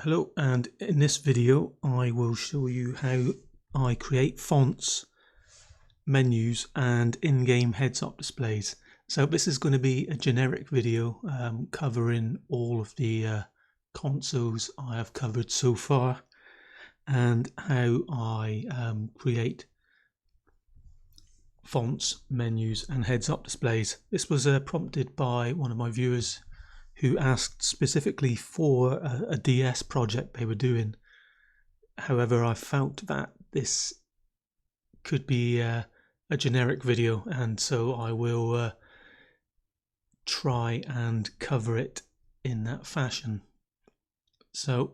Hello, and in this video I will show you how I create fonts, menus and in-game heads-up displays. So this is going to be a generic video covering all of the consoles I have covered so far and how I create fonts, menus and heads-up displays. This was prompted by one of my viewers who asked specifically for a DS project they were doing. However, I felt that this could be a generic video, and so I will try and cover it in that fashion. So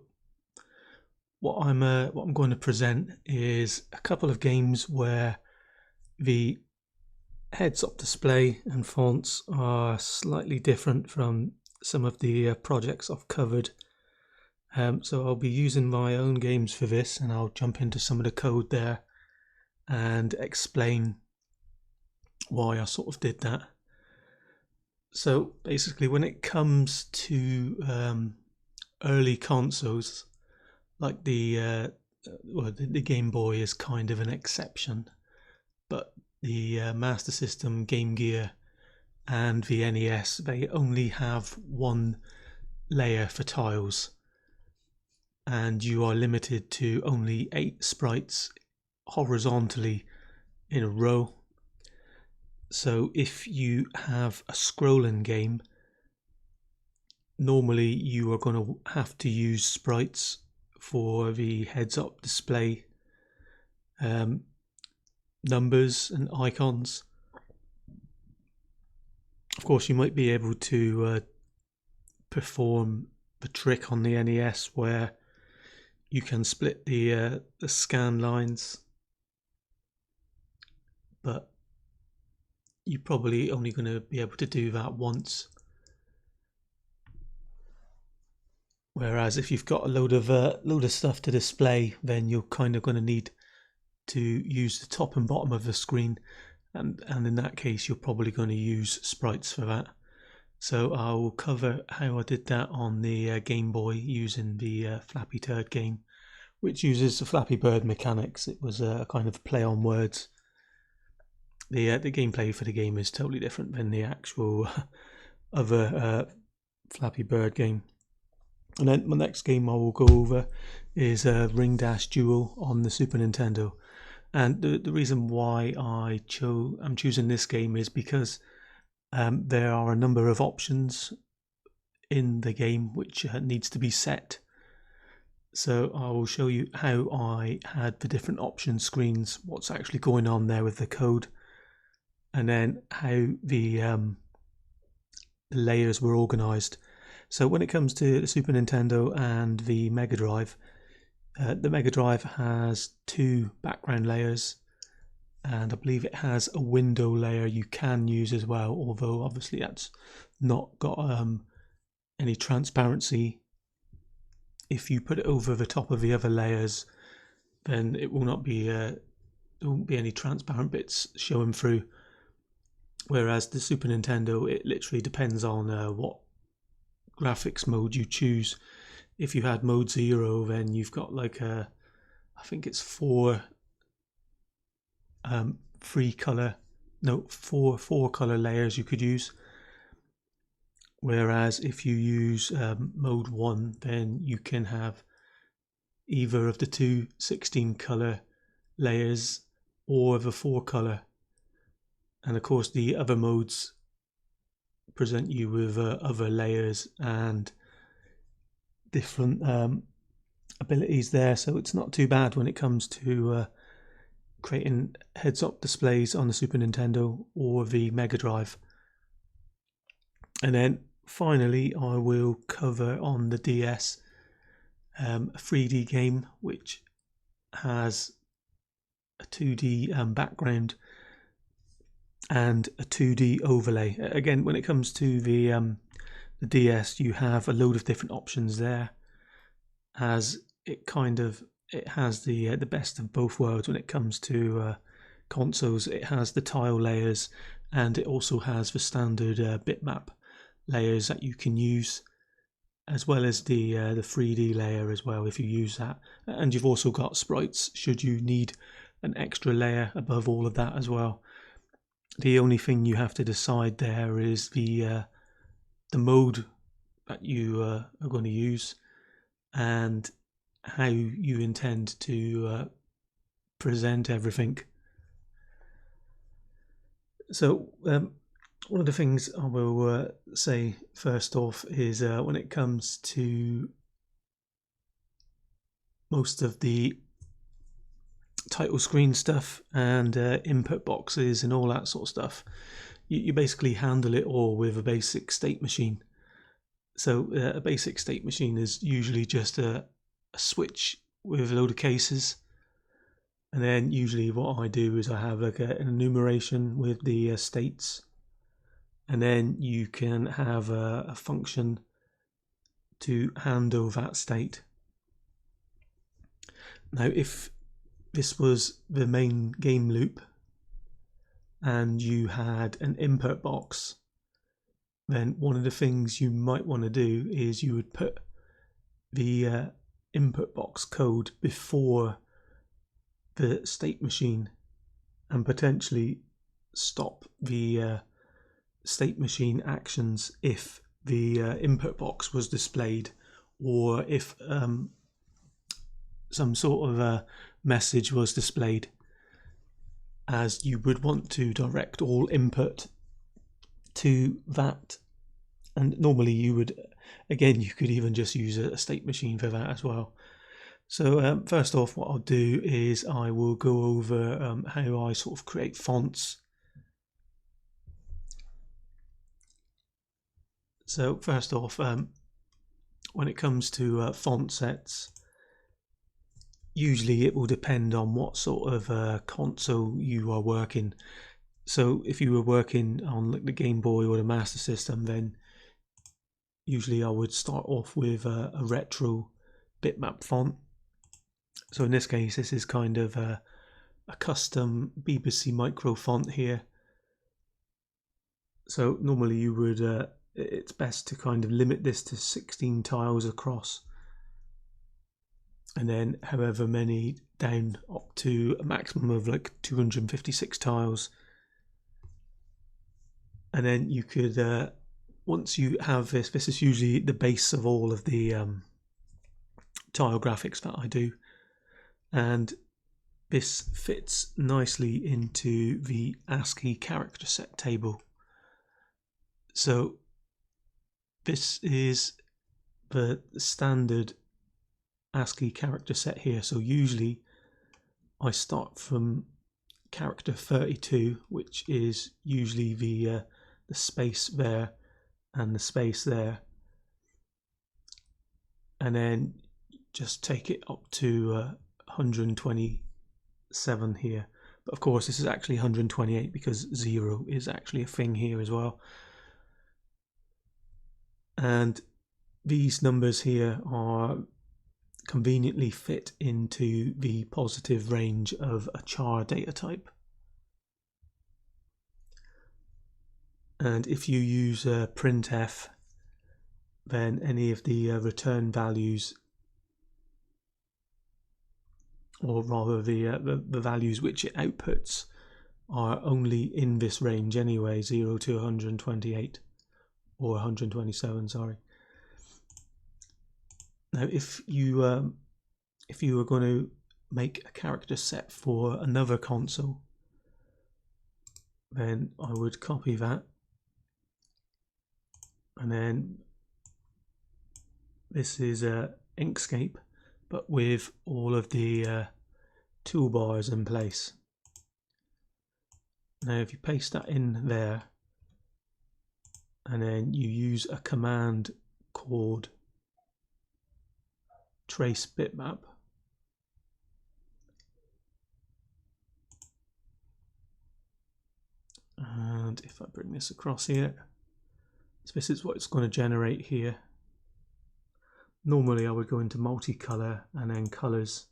what I'm going to present is a couple of games where the heads-up display and fonts are slightly different from some of the projects I've covered. So I'll be using my own games for this, and I'll jump into some of the code there and explain why I sort of did that. So basically, when it comes to early consoles, like the Game Boy is kind of an exception, but the Master System, Game Gear and the NES, they only have one layer for tiles, and you are limited to only 8 sprites horizontally in a row. So if you have a scrolling game, normally you are going to have to use sprites for the heads-up display numbers and icons. Of course, you might be able to perform the trick on the NES where you can split the scan lines, but you're probably only going to be able to do that once. Whereas if you've got a load of stuff to display, then you're kind of going to need to use the top and bottom of the screen. And in that case, you're probably going to use sprites for that. So I will cover how I did that on the Game Boy using the Flappy Turd game, which uses the Flappy Bird mechanics. It was a kind of play on words. The gameplay for the game is totally different than the actual other Flappy Bird game. And then my next game I will go over is Ring Dash Duel on the Super Nintendo. And the reason why I'm choosing this game is because there are a number of options in the game which needs to be set. So I will show you how I had the different option screens, what's actually going on there with the code, and then how the layers were organized. So when it comes to the Super Nintendo and the Mega Drive, the Mega Drive has 2 background layers, and I believe it has a window layer you can use as well, although obviously that's not got any transparency. If you put it over the top of the other layers, then it will not be there won't be any transparent bits showing through. Whereas the Super Nintendo, it literally depends on what graphics mode you choose. If you had mode 0, then you've got like I think it's 4 color layers you could use. Whereas if you use mode 1, then you can have either of the 2 16 color layers or the 4 color. And of course the other modes present you with other layers and different abilities there, so it's not too bad when it comes to creating heads-up displays on the Super Nintendo or the Mega Drive. And then finally I will cover on the DS a 3D game which has a 2D background and a 2D overlay. Again, when it comes to the DS, you have a load of different options there, as it has the best of both worlds when it comes to consoles. It has the tile layers, and it also has the standard bitmap layers that you can use. as well as the 3D layer as well if you use that. And you've also got sprites should you need an extra layer above all of that as well. The only thing you have to decide there is the mode that you are going to use and how you intend to present everything. So one of the things I will say first off is when it comes to most of the title screen stuff and input boxes and all that sort of stuff, you basically handle it all with a basic state machine. So a basic state machine is usually just a switch with a load of cases, and then usually what I do is I have like an enumeration with the states, and then you can have a function to handle that state. Now if this was the main game loop and you had an input box, then one of the things you might want to do is you would put the input box code before the state machine and potentially stop the state machine actions if the input box was displayed, or if some sort of a message was displayed, as you would want to direct all input to that. And normally you would, again, you could even just use a state machine for that as well. So first off, what I'll do is I will go over how I sort of create fonts. So first off, when it comes to font sets, usually it will depend on what sort of console you are working. So if you were working on like the Game Boy or the Master System, then usually I would start off with a retro bitmap font. So in this case, this is kind of a custom BBC micro font here. So normally you would, it's best to kind of limit this to 16 tiles across, and then however many down up to a maximum of like 256 tiles. And then you could, once you have this is usually the base of all of the tile graphics that I do, and this fits nicely into the ASCII character set table. So this is the standard ASCII character set here. So usually I start from character 32, which is usually the space there and the space there, and then just take it up to 127 here. But of course this is actually 128 because 0 is actually a thing here as well. And these numbers here are conveniently fit into the positive range of a char data type. And if you use printf, then any of the return values, or rather the values which it outputs, are only in this range anyway, 0 to 128 or 127, sorry. Now if you were going to make a character set for another console, then I would copy that, and then this is Inkscape but with all of the toolbars in place. Now if you paste that in there and then you use a command called trace bitmap, and if I bring this across here, so this is what it's going to generate here. Normally I would go into multicolor and then colors,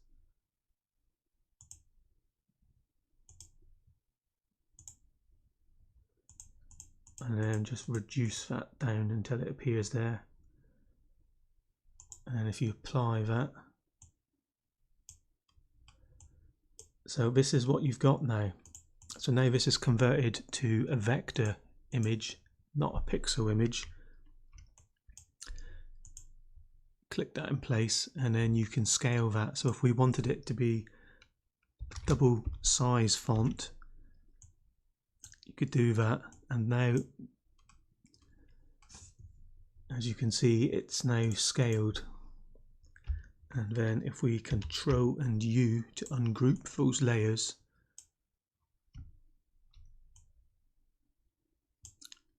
and then just reduce that down until it appears there. and if you apply that, so this is what you've got now. So now this is converted to a vector image, not a pixel image. Click that in place and then you can scale that. So if we wanted it to be a double size font, you could do that, and now as you can see it's now scaled. And then if we Control and U to ungroup those layers,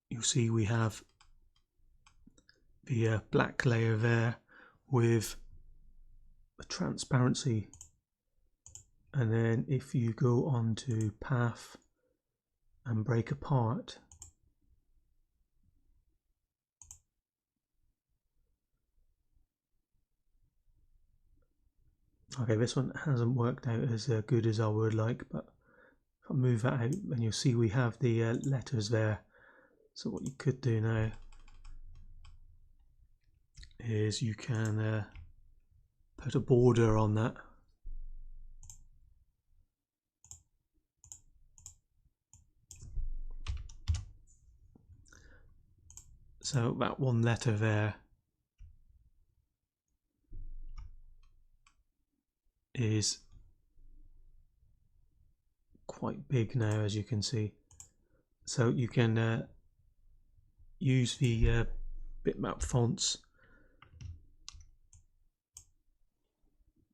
you'll see we have the black layer there with a transparency. And then if you go on to Path and Break Apart, okay, this one hasn't worked out as good as I would like, but if I move that out, then you'll see we have the letters there. So what you could do now is you can put a border on that. So that one letter there is quite big now, as you can see. So you can use the bitmap fonts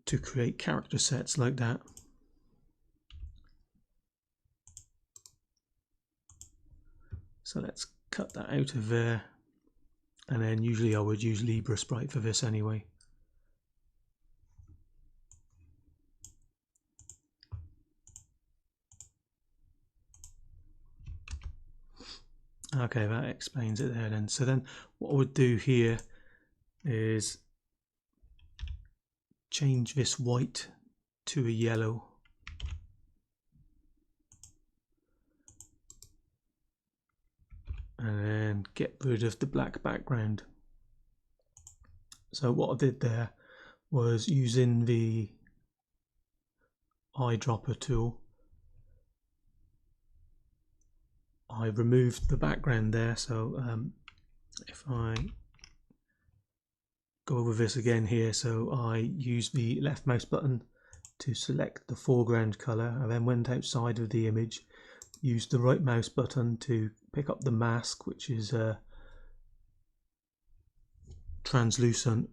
to create character sets like that. So let's cut that out of there, and then usually I would use LibreSprite for this anyway. Okay, that explains it there then. So then what I would do here is change this white to a yellow. And then get rid of the black background. So what I did there was using the eyedropper tool, I removed the background there. So if I go over this again here, so I use the left mouse button to select the foreground color. I then went outside of the image, used the right mouse button to pick up the mask, which is translucent,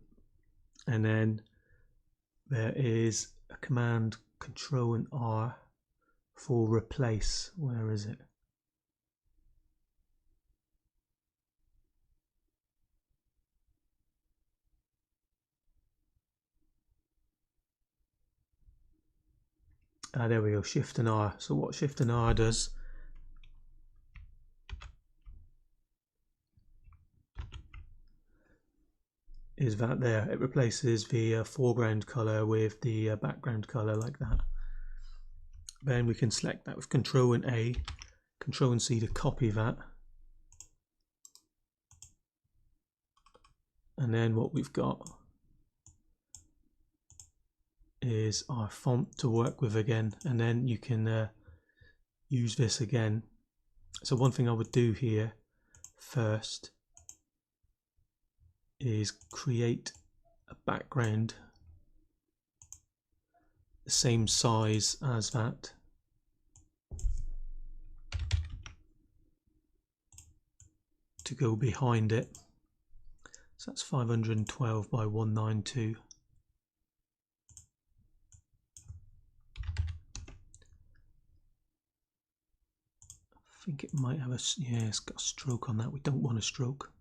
and then there is a command Control and R for replace. Where is it? There we go, Shift and R. So what Shift and R does is that there, it replaces the foreground color with the background color like that. Then we can select that with Control and A, Control and C to copy that. And then what we've got is our font to work with again, and then you can use this again. So one thing I would do here first is create a background the same size as that, to go behind it. So that's 512 by 192. I think it might have a, yeah, it's got a stroke on that. We don't want a stroke.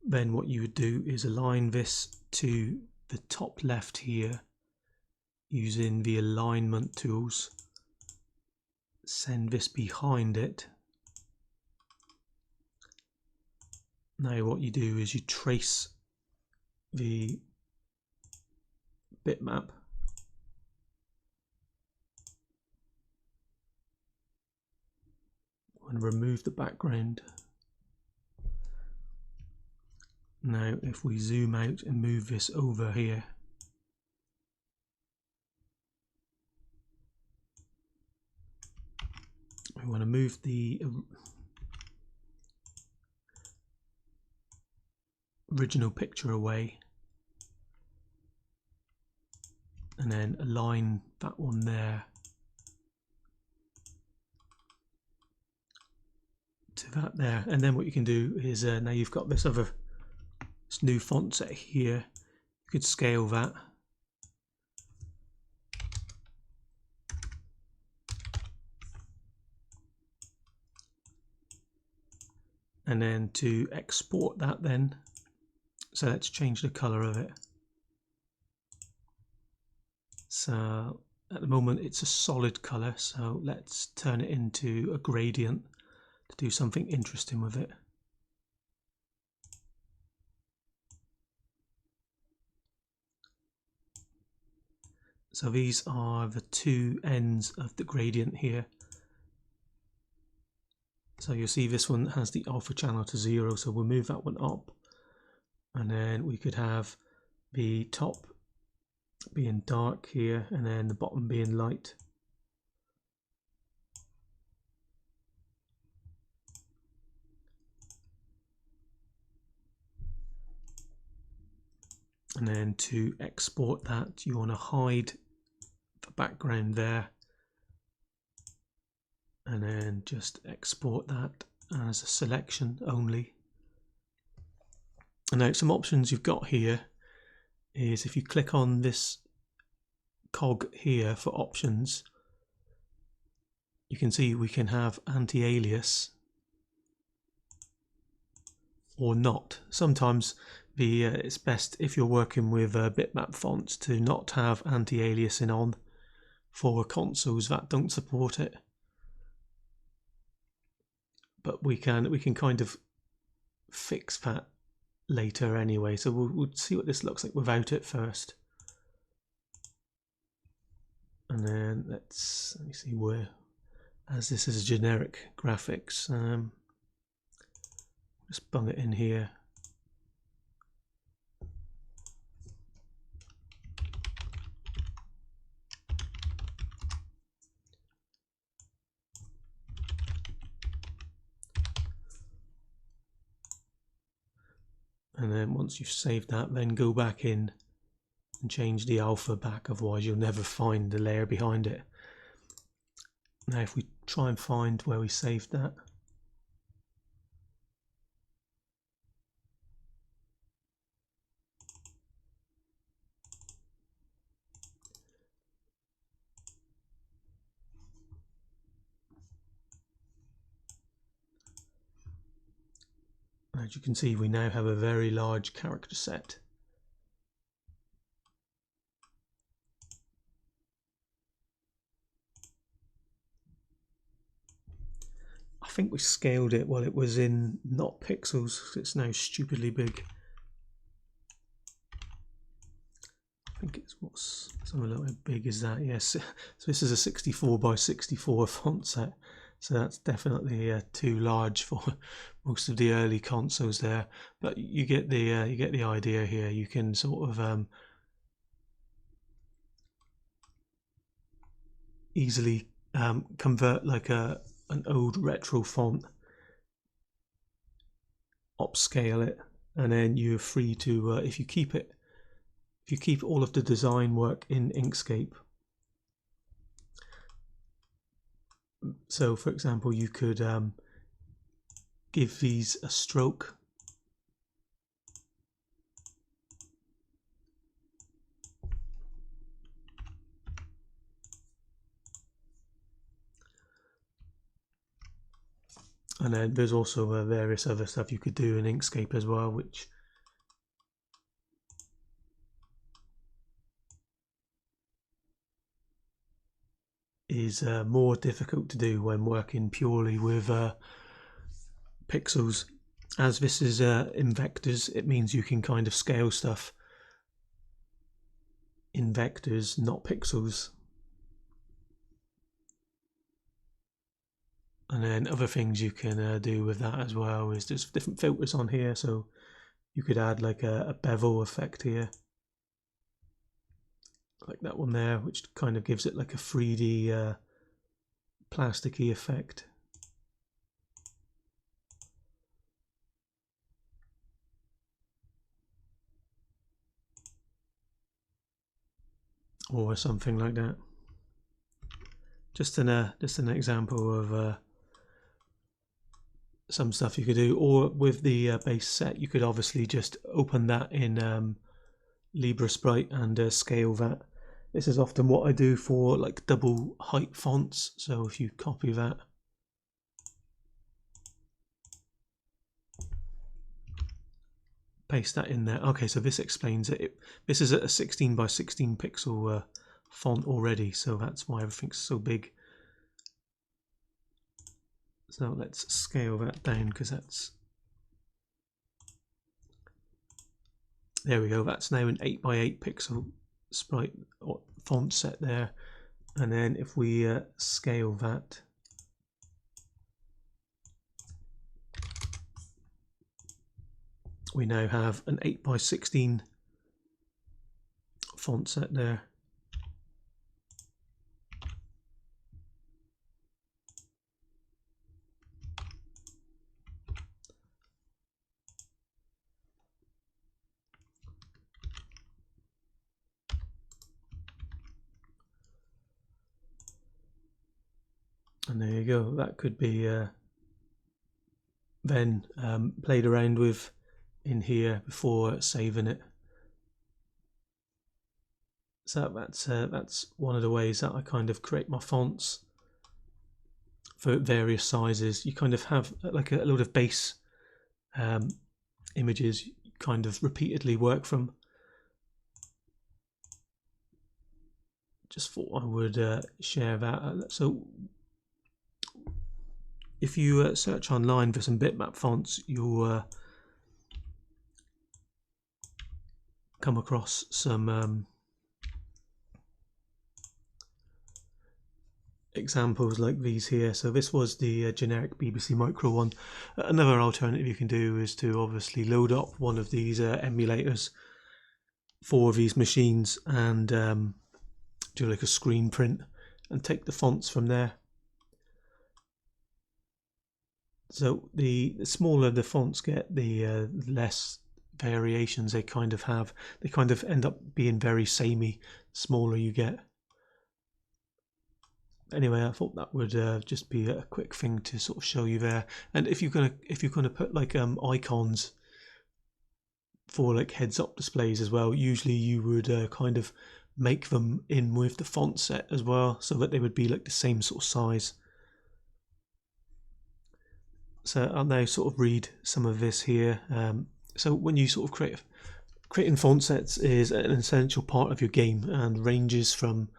Then what you would do is align this to the top left here using the alignment tools. Send this behind it. Now what you do is you trace the bitmap and remove the background. Now if we zoom out and move this over here, we want to move the original picture away and then align that one there to that there. And then what you can do is now you've got this new font set here, you could scale that and then to export that then, so let's change the color of it. So at the moment it's a solid color, so let's turn it into a gradient to do something interesting with it. So these are the two ends of the gradient here. So you'll see this one has the alpha channel to 0, so we'll move that one up, and then we could have the top being dark here and then the bottom being light. And then to export that, you want to hide the background there and then just export that as a selection only. And now some options you've got here is if you click on this cog here for options, you can see we can have anti-alias or not. Sometimes it's best if you're working with bitmap fonts to not have anti-aliasing on for consoles that don't support it. But we can kind of fix that later anyway, so we'll see what this looks like without it first. And then let me see where, as this is a generic graphics, just bung it in here. And then once you've saved that, then go back in and change the alpha back, otherwise you'll never find the layer behind it. Now if we try and find where we saved that, as you can see, we now have a very large character set. I think we scaled it while it was in not pixels, it's now stupidly big. I think it's something a little bit big is that, yes. So this is a 64 by 64 font set. So that's definitely too large for most of the early consoles there, but you get the idea here. You can sort of easily convert like an old retro font, upscale it, and then you're free to if you keep all of the design work in Inkscape. So for example, you could give these a stroke. And then there's also various other stuff you could do in Inkscape as well, which is more difficult to do when working purely with pixels. As this is in vectors, it means you can kind of scale stuff in vectors, not pixels. And then other things you can do with that as well is there's different filters on here, so you could add like a bevel effect here, like that one there, which kind of gives it like a 3D plasticky effect. Or something like that. Just an example of some stuff you could do. Or with the base set, you could obviously just open that in LibreSprite and scale that. This is often what I do for like double height fonts. So if you copy that, paste that in there. Okay, so this explains it. This is a 16 by 16 pixel font already, so that's why everything's so big. So let's scale that down, because that's, there we go, that's now an 8 by 8 pixel sprite or font set there. And then if we scale that, we now have an 8 by 16 font set there. And there you go, that could be then played around with in here before saving it. So that's one of the ways that I kind of create my fonts for various sizes. You kind of have like a load of base images you kind of repeatedly work from. Just thought I would share that. So if you search online for some bitmap fonts, you'll come across some examples like these here. So this was the generic BBC Micro one. Another alternative you can do is to obviously load up one of these emulators for these machines and do like a screen print and take the fonts from there. So the smaller the fonts get, the less variations they kind of have. They kind of end up being very samey the smaller you get. Anyway, I thought that would just be a quick thing to sort of show you there. And if you're gonna put like icons for like heads-up displays as well, usually you would kind of make them in with the font set as well, so that they would be like the same sort of size. So I'll now sort of read some of this here. So when you sort of creating font sets is an essential part of your game and ranges from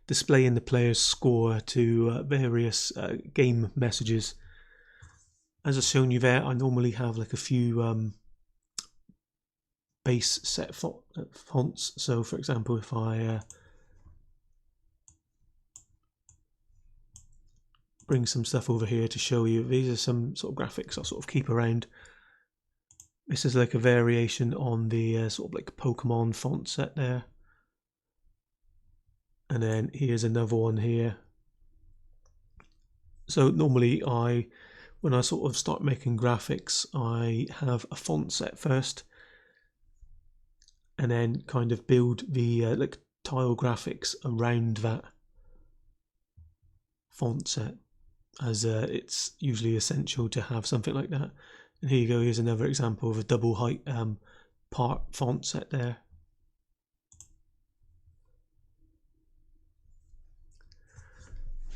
displaying the player's score to various game messages. As I've shown you there, I normally have like a few base set fonts. So for example, if I bring some stuff over here to show you, these are some sort of graphics I'll sort of keep around. This is like a variation on the sort of like Pokemon font set there. And then here's another one here. So normally when I sort of start making graphics, I have a font set first and then kind of build the like tile graphics around that font set, as it's usually essential to have something like that. And here you go, here's another example of a double height part font set there.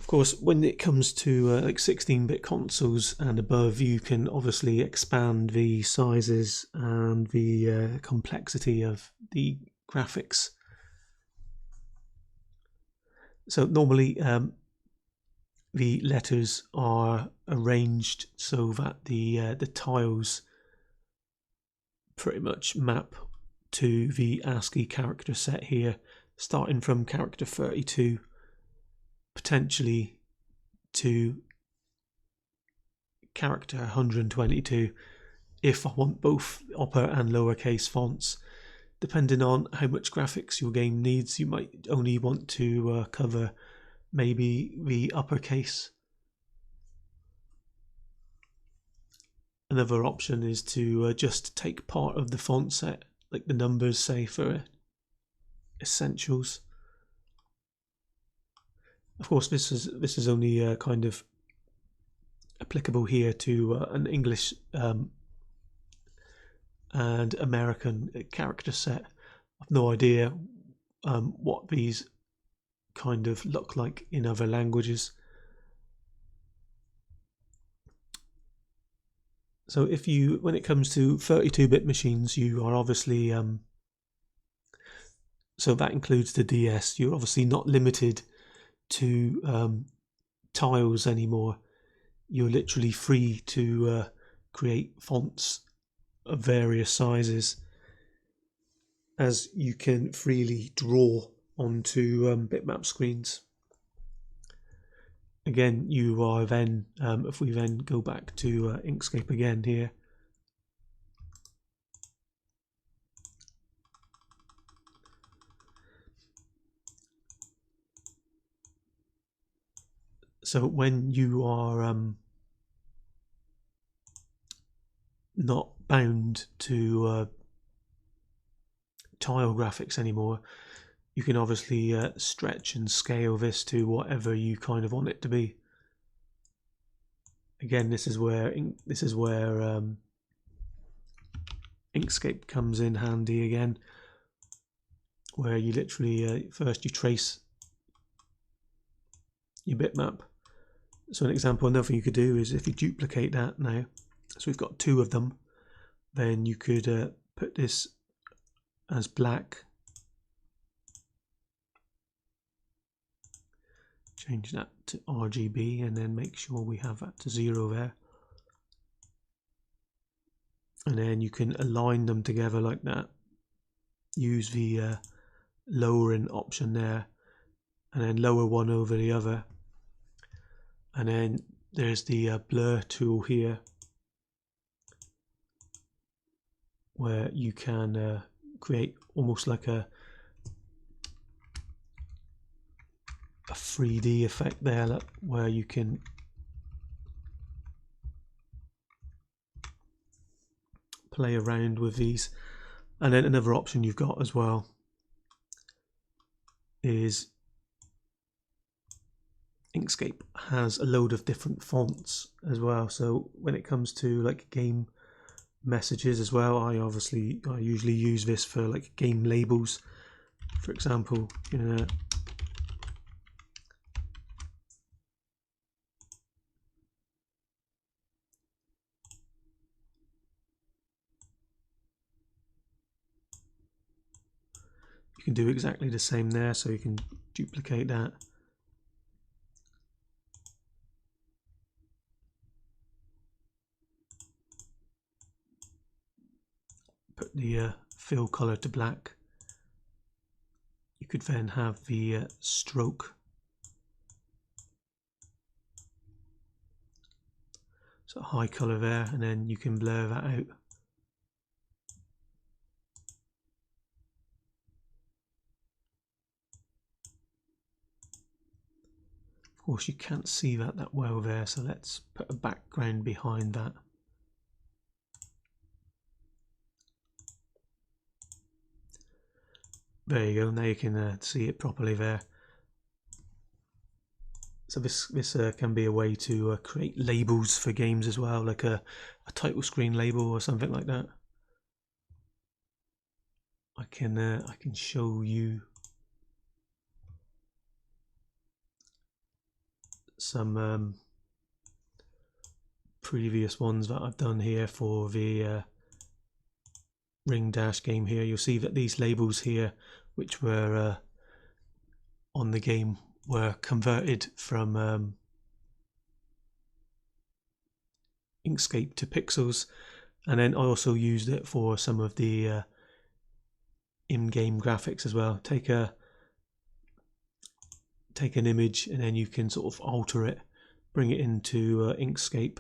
Of course, when it comes to like 16-bit consoles and above, you can obviously expand the sizes and the complexity of the graphics. So normally the letters are arranged so that the tiles pretty much map to the ASCII character set here, starting from character 32 potentially to character 122. if I want both upper and lowercase fonts. Depending on how much graphics your game needs, you might only want to cover maybe the uppercase. Another option is to just take part of the font set, like the numbers, say, for essentials. Of course, this is only kind of applicable here to an English and American character set. I've no idea what these kind of look like in other languages. So if you, when it comes to 32-bit machines, you are obviously, so that includes the DS, you're obviously not limited to tiles anymore. You're literally free to create fonts of various sizes, as you can freely draw onto bitmap screens. Again, you are then, if we then go back to Inkscape again here, so when you are not bound to tile graphics anymore, you can obviously stretch and scale this to whatever you kind of want it to be. Again, this is where Inkscape comes in handy again, where you literally first you trace your bitmap. So an example, another thing you could do is if you duplicate that now, so we've got two of them, then you could put this as black, change that to RGB, and then make sure we have that to 0 there. And then you can align them together like that. Use the lowering option there, and then lower one over the other. And then there's the blur tool here, where you can create almost like a 3D effect there, where you can play around with these. And then another option you've got as well is Inkscape has a load of different fonts as well. So when it comes to like game messages as well, I usually use this for like game labels. For example, you can do exactly the same there, so you can duplicate that. Put the fill color to black. You could then have the stroke. So high color there, and then you can blur that out. Of course, you can't see that well there, so let's put a background behind that. There you go, now you can see it properly there. So this can be a way to create labels for games as well, like a title screen label or something like that. I can show you some previous ones that I've done here for the Ring Dash game here. You'll see that these labels here, which were on the game, were converted from Inkscape to pixels, and then I also used it for some of the in-game graphics as well. Take an image, and then you can sort of alter it, bring it into Inkscape,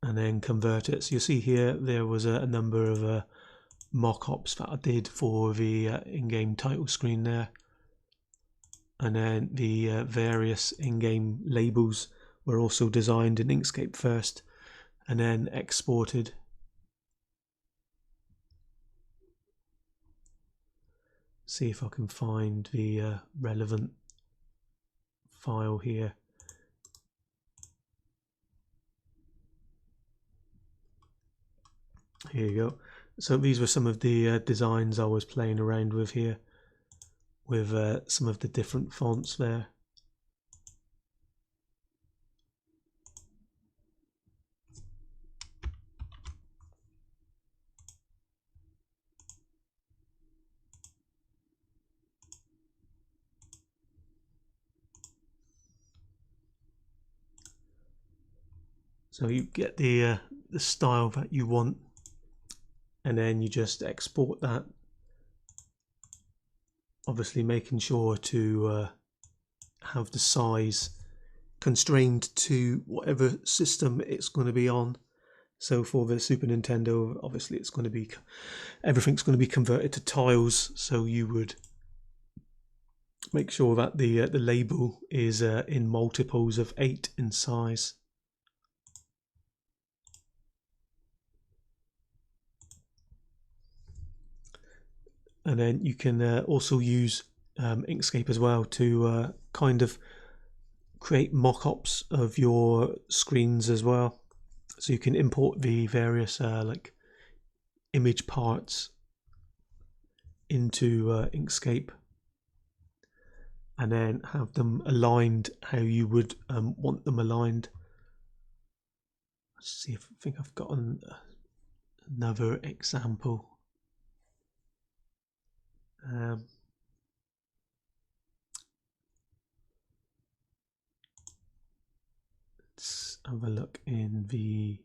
and then convert it. So you see here there was a number of mock-ups that I did for the in-game title screen there, and then the various in-game labels were also designed in Inkscape first and then exported. See if I can find the relevant file here. Here you go. So these were some of the designs I was playing around with here, with some of the different fonts there. So you get the style that you want, and then you just export that, obviously making sure to have the size constrained to whatever system it's going to be on. So for the Super Nintendo, obviously it's going to be, everything's going to be converted to tiles, so you would make sure that the label is in multiples of 8 in size. And then you can also use Inkscape as well to kind of create mock-ups of your screens as well. So you can import the various like image parts into Inkscape and then have them aligned how you would want them aligned. Let's see if I think I've got another example. Let's have a look in the,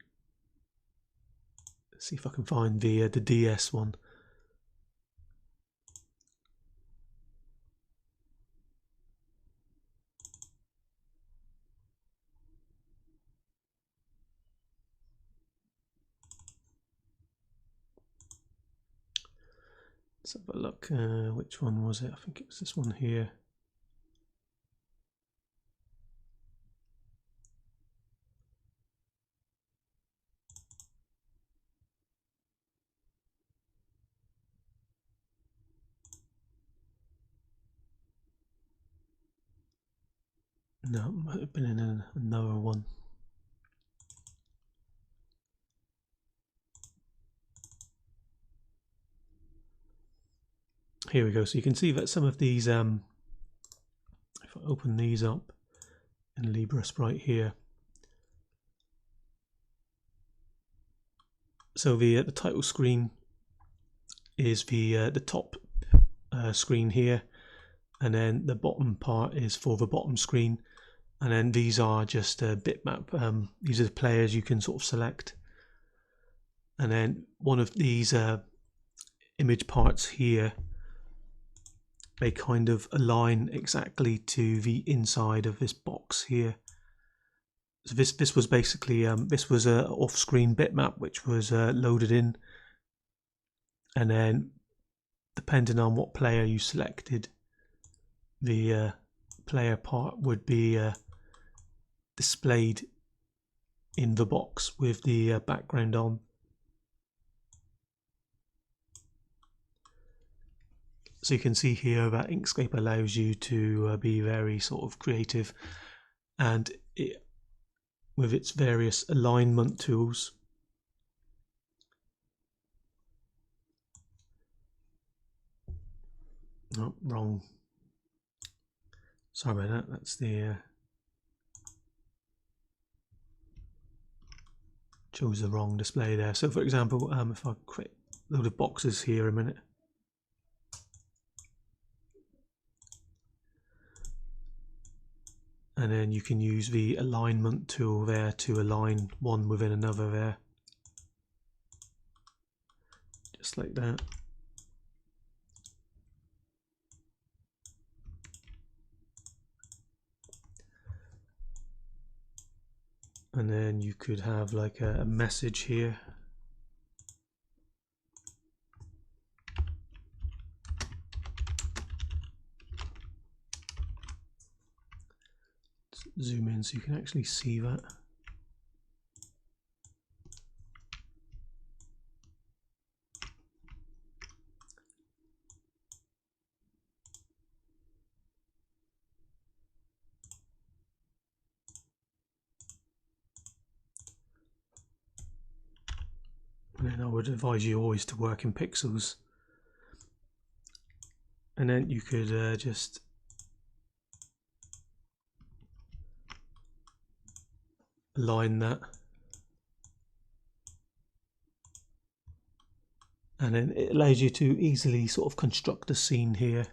let's see if I can find the DS one. Let's have a look, which one was it? I think it was this one here. No, it might have been in another one. Here we go. So you can see that some of these, if I open these up in LibreSprite here, so the title screen is the top screen here, and then the bottom part is for the bottom screen, and then these are just a bitmap. These are the players you can sort of select, and then one of these image parts here, they kind of align exactly to the inside of this box here. So this was basically this was a off-screen bitmap which was loaded in, and then depending on what player you selected, the player part would be displayed in the box with the background on. So you can see here that Inkscape allows you to be very sort of creative, and it, with its various alignment tools, oh, wrong, sorry about that, that's the chose the wrong display there. So for example, if I create a load of boxes here a minute, and then you can use the alignment tool there to align one within another there, just like that. and then you could have like a message here. Let's zoom in so you can actually see that. And then I would advise you always to work in pixels. And then you could just align that. And then it allows you to easily sort of construct a scene here,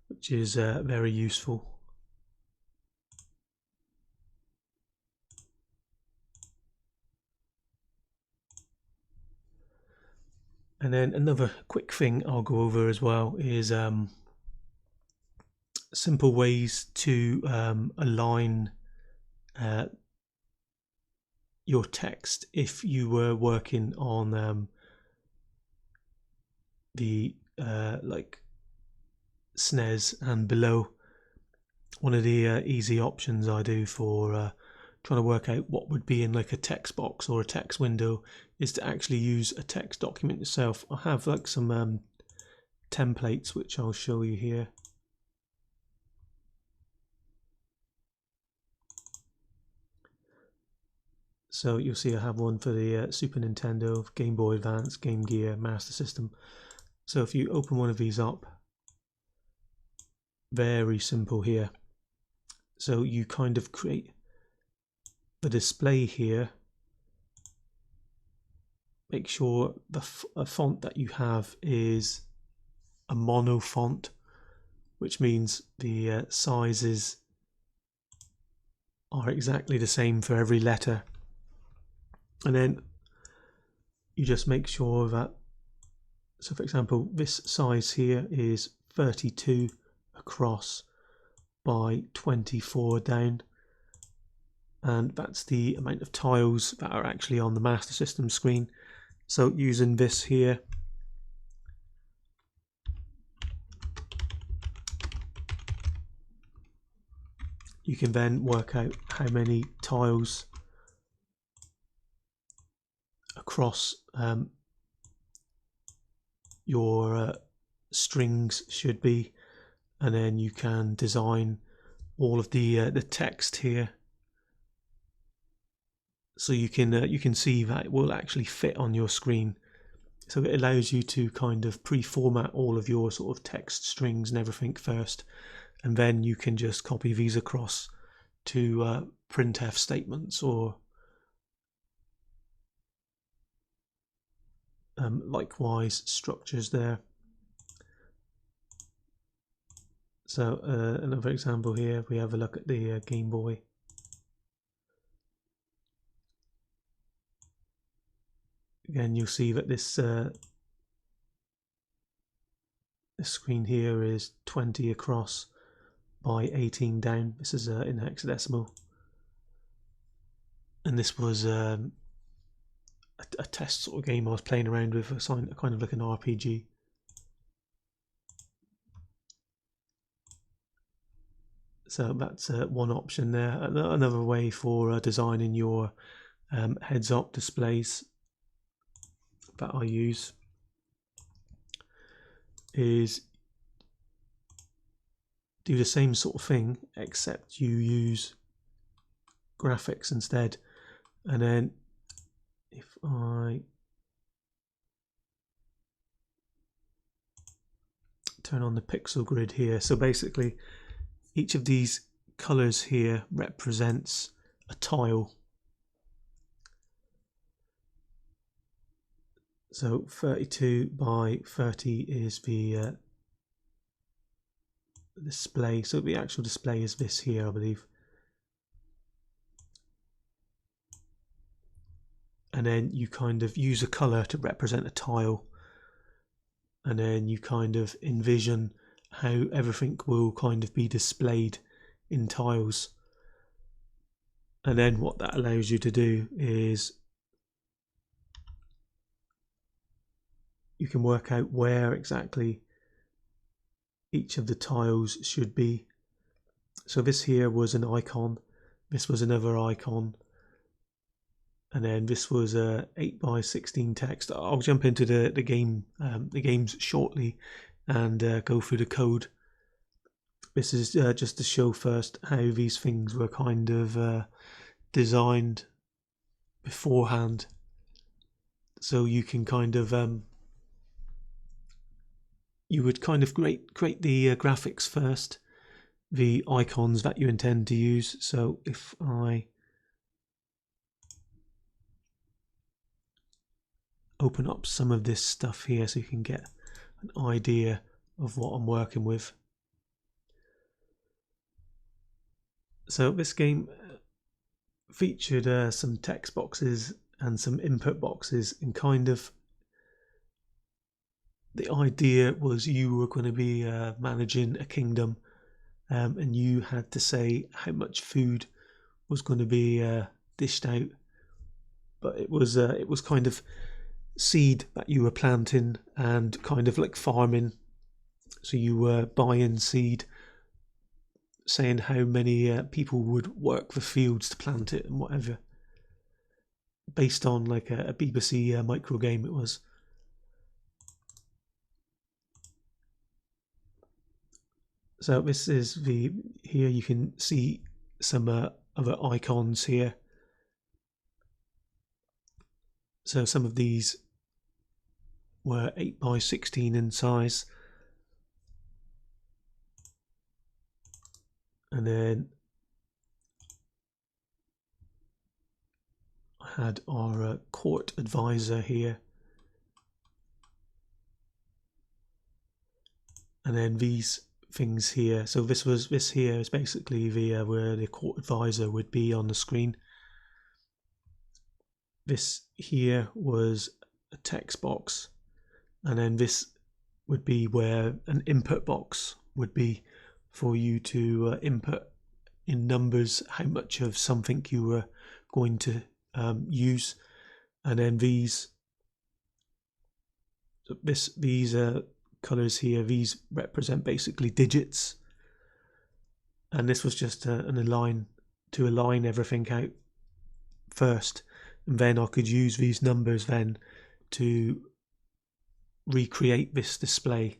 which is very useful. And then another quick thing I'll go over as well is simple ways to align your text if you were working on the like SNES and below. One of the easy options I do for trying to work out what would be in like a text box or a text window is to actually use a text document itself. I have like some templates which I'll show you here. So you'll see I have one for the Super Nintendo, Game Boy Advance, Game Gear, Master System. So if you open one of these up, very simple here. So you kind of create the display here. Make sure the font that you have is a mono font, which means the sizes are exactly the same for every letter. And then you just make sure that, so for example, this size here is 32 across by 24 down, and that's the amount of tiles that are actually on the Master System screen. So using this here, you can then work out how many tiles across your strings should be, and then you can design all of the text here, so you can see that it will actually fit on your screen. So it allows you to kind of pre-format all of your sort of text strings and everything first, and then you can just copy these across to printf statements or likewise structures there. So another example here, we have a look at the Game Boy. Again, you'll see that this screen here is 20 across by 18 down. This is in hexadecimal, and this was a test sort of game I was playing around with, kind of like an RPG. So that's one option there. Another way for designing your heads-up displays that I use is do the same sort of thing, except you use graphics instead. And then if I turn on the pixel grid here, so basically each of these colors here represents a tile. So 32 by 30 is the display. So the actual display is this here, I believe. And then you kind of use a color to represent a tile. And then you kind of envision how everything will kind of be displayed in tiles. And then what that allows you to do is you can work out where exactly each of the tiles should be. So this here was an icon, this was another icon, and then this was a 8x16 text. I'll jump into the games shortly and go through the code. This is just to show first how these things were kind of designed beforehand, so you can kind of you would kind of create the graphics first, the icons that you intend to use. So if I open up some of this stuff here so you can get an idea of what I'm working with. So this game featured some text boxes and some input boxes, and kind of the idea was you were going to be managing a kingdom, and you had to say how much food was going to be dished out. But it was kind of seed that you were planting and kind of like farming. So you were buying seed, saying how many people would work the fields to plant it and whatever, based on like a BBC micro game it was. So this is here you can see some other icons here. So some of these were 8x16 in size, and then I had our court advisor here, and then these things here. So this here is basically the where the court advisor would be on the screen. This here was a text box, and then this would be where an input box would be for you to input in numbers how much of something you were going to use. And then these colors here, these represent basically digits, and this was just to align everything out first, and then I could use these numbers then to recreate this display.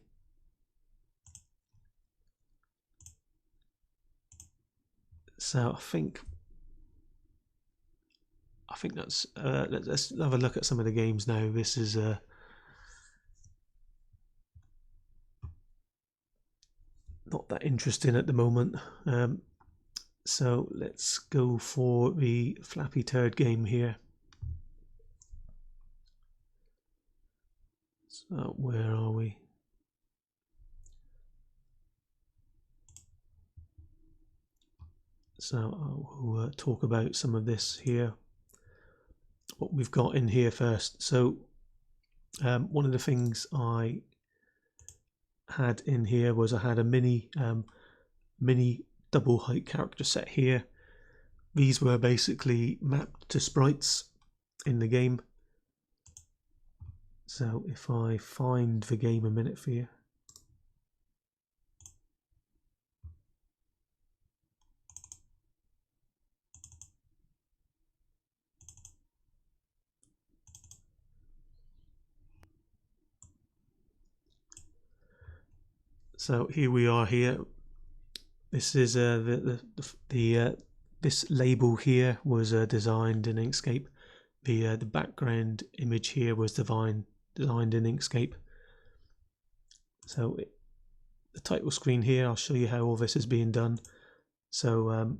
So I think that's let's have a look at some of the games now. This is not that interesting at the moment. So let's go for the Flappy Turd game here. So where are we? So I'll talk about some of this here, what we've got in here first. So one of the things I had in here was I had a mini double height character set here. These were basically mapped to sprites in the game. So if I find the game a minute for you. So here we are here. This is this label here was designed in Inkscape. The background image here was designed in Inkscape. So the title screen here, I'll show you how all this is being done. So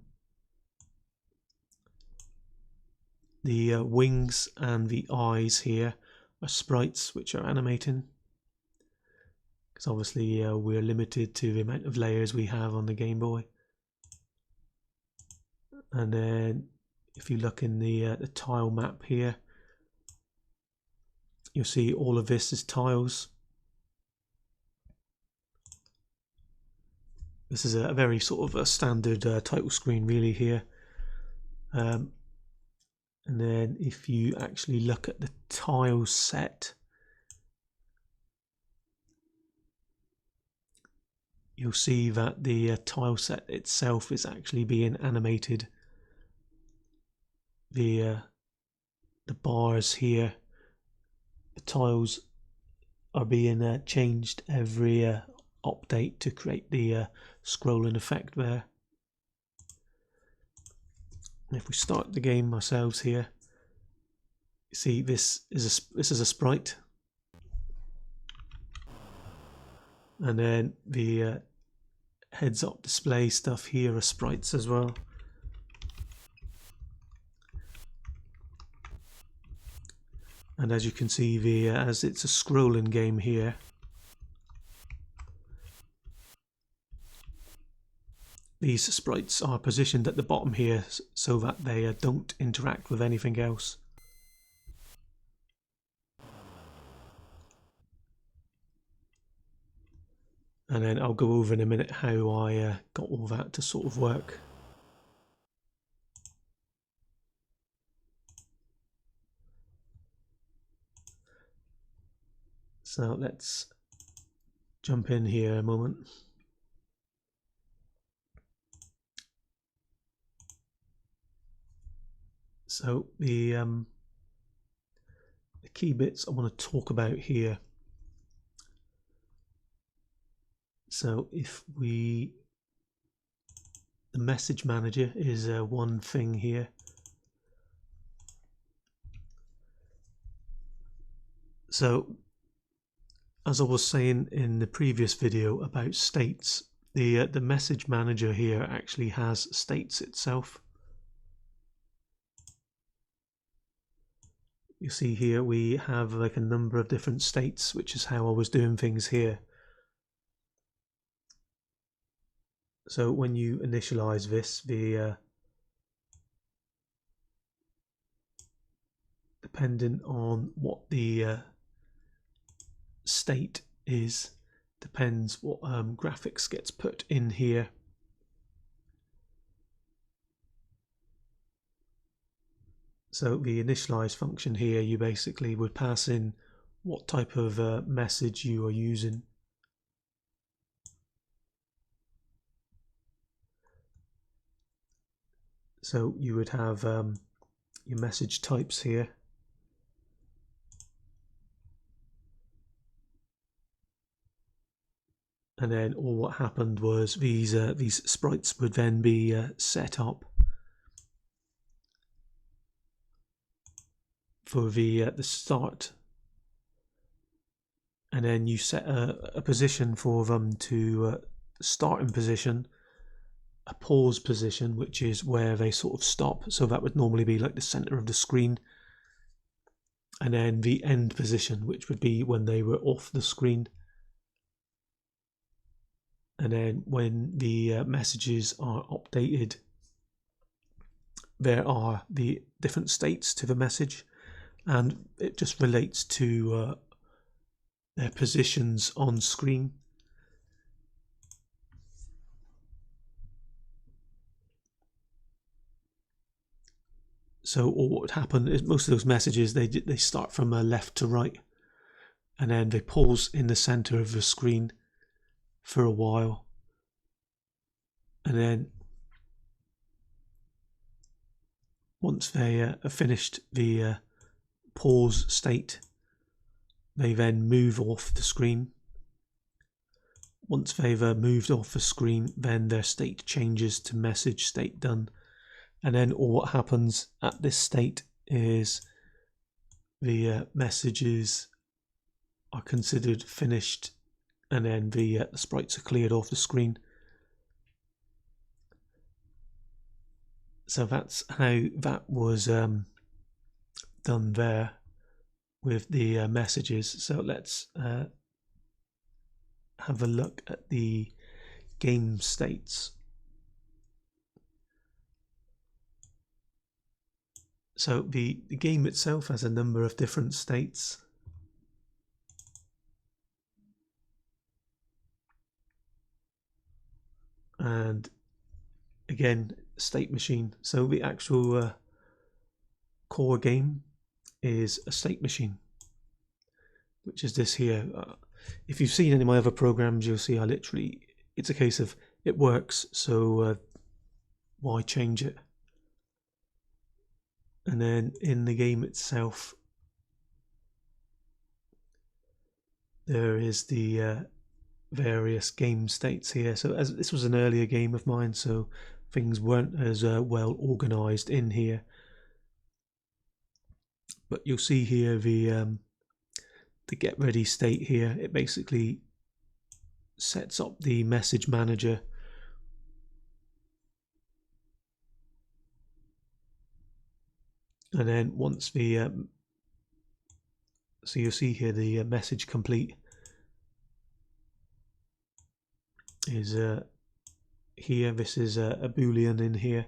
the wings and the eyes here are sprites which are animating, because obviously we're limited to the amount of layers we have on the Game Boy. And then if you look in the tile map here, you'll see all of this is tiles. This is a very sort of a standard title screen really here. And then if you actually look at the tile set, you'll see that the tile set itself is actually being animated. The bars here, the tiles are being changed every update to create the scrolling effect there. If we start the game ourselves here, you see this is a sprite, and then the heads-up display stuff here are sprites as well. And as you can see, as it's a scrolling game here, these sprites are positioned at the bottom here so that they don't interact with anything else. And then I'll go over in a minute how I got all that to sort of work. So let's jump in here a moment. So the key bits I want to talk about here. So if the message manager is one thing here. So as I was saying in the previous video about states, the message manager here actually has states itself. You see here we have like a number of different states, which is how I was doing things here. So when you initialize this, depending on what the state is, depends what graphics gets put in here. So the initialize function here, you basically would pass in what type of message you are using. So you would have your message types here. And then all what happened was these sprites would then be set up for the start, and then you set a position for them to start in position, a pause position, which is where they sort of stop, so that would normally be like the center of the screen, and then the end position, which would be when they were off the screen. And then when the messages are updated, there are the different states to the message, and it just relates to their positions on screen. So what would happen is most of those messages, they start from left to right, and then they pause in the center of the screen for a while, and then once they have finished the pause state, they then move off the screen. Once they've moved off the screen, then their state changes to message state done. And then all what happens at this state is the messages are considered finished, and then the sprites are cleared off the screen. So that's how that was done there with the messages. So let's have a look at the game states. So the game itself has a number of different states. And again, state machine. So the actual core game is a state machine, which is this here. If you've seen any of my other programs, you'll see I literally, it's a case of it works, so why change it? And then in the game itself, there is the various game states here. So as this was an earlier game of mine, so things weren't as well organized in here. But you'll see here the get ready state here. It basically sets up the message manager. And then once the so you'll see here the message complete is here. This is a boolean in here.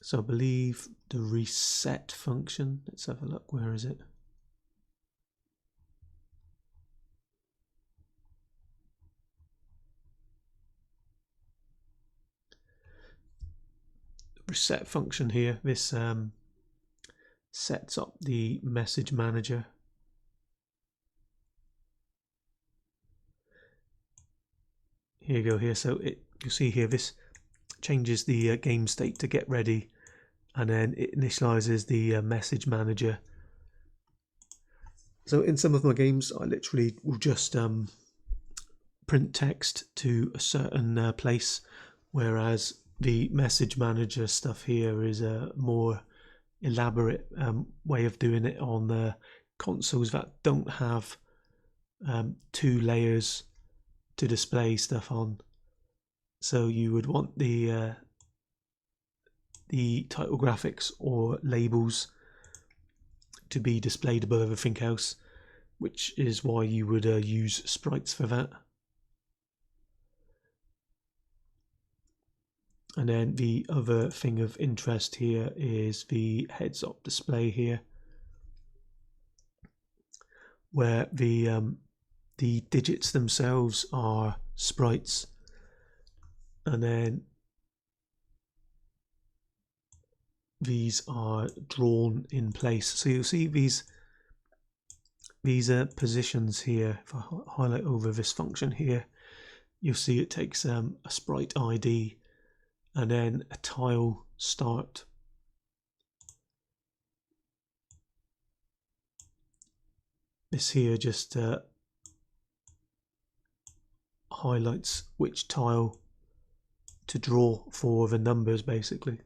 So I believe the reset function, let's have a look, where is it? Reset function here, this sets up the message manager. Here you go here, so you see here this changes the game state to get ready, and then it initializes the message manager. So in some of my games I literally will just print text to a certain place, whereas the message manager stuff here is a more elaborate way of doing it on the consoles that don't have 2 layers to display stuff on. So you would want the title graphics or labels to be displayed above everything else, which is why you would use sprites for that. And then the other thing of interest here is the heads-up display here, where the digits themselves are sprites, and then these are drawn in place. So you'll see these positions here. If I highlight over this function here, you'll see it takes a sprite ID and then a tile start. This here just highlights which tile to draw for the numbers, basically,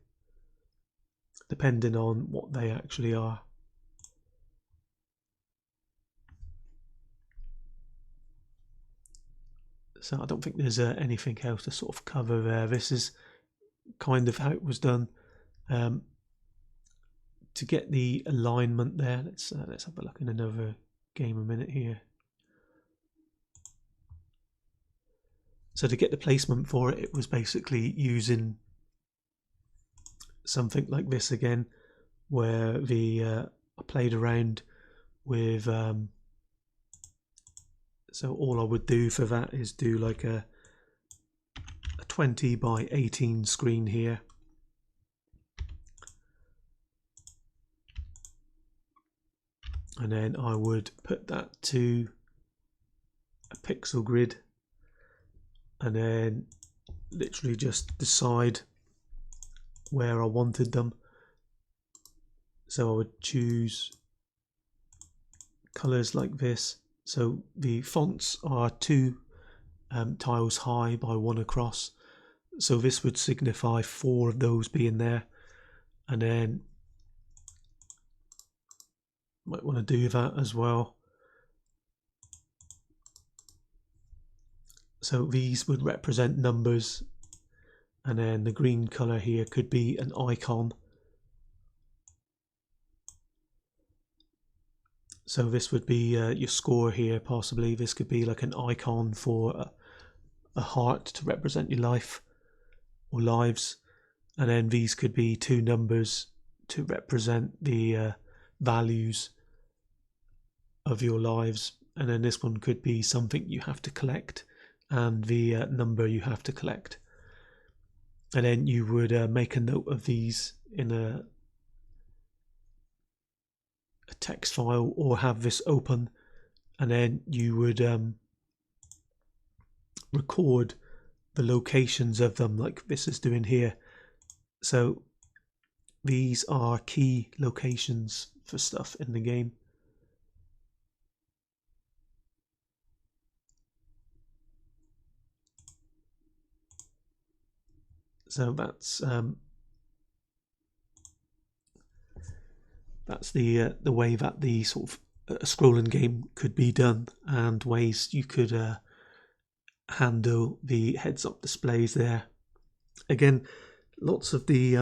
depending on what they actually are. So I don't think there's anything else to sort of cover there. This is kind of how it was done. To get the alignment there, let's have a look in another game a minute here. So to get the placement for it, it was basically using something like this again, where I played around with so all I would do for that is do like a 20 by 18 screen here, and then I would put that to a pixel grid, and then literally just decide where I wanted them. So I would choose colors like this. So the fonts are 2 tiles high by 1 across, so this would signify 4 of those being there. And then might want to do that as well. So these would represent numbers, and then the green color here could be an icon. So this would be your score here, possibly. This could be like an icon for a heart to represent your life or lives, and then these could be 2 numbers to represent the values of your lives, and then this one could be something you have to collect, and the number you have to collect. And then you would make a note of these in a text file, or have this open, and then you would record the locations of them, like this is doing here. So these are key locations for stuff in the game. So that's the way that the sort of scrolling game could be done, and ways you could handle the heads-up displays there. Again, lots of the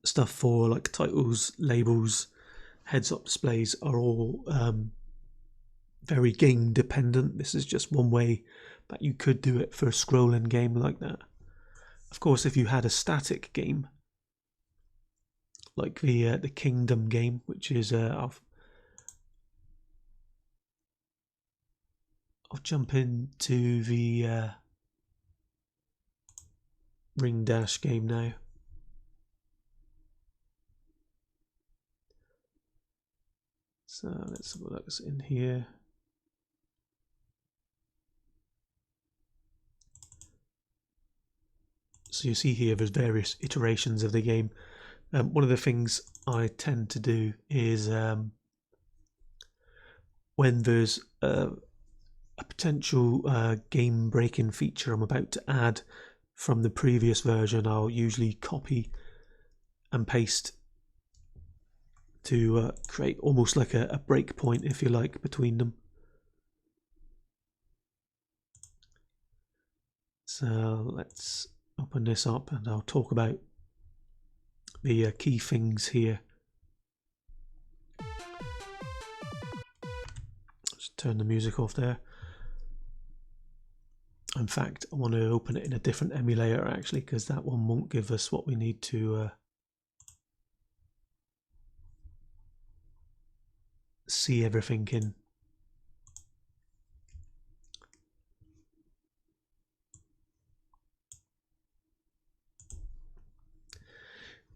stuff for like titles, labels, heads-up displays are all very game dependent. This is just one way that you could do it for a scrolling game like that. Of course, if you had a static game like the Kingdom game, which is I'll jump into the Ring Dash game now. So let's have a look in here. So you see here there's various iterations of the game. One of the things I tend to do is when there's a potential game breaking feature I'm about to add from the previous version, I'll usually copy and paste to create almost like a breakpoint, if you like, between them. So let's open this up and I'll talk about the key things here. Let's turn the music off there. In fact, I want to open it in a different emulator actually, because that one won't give us what we need to see everything in.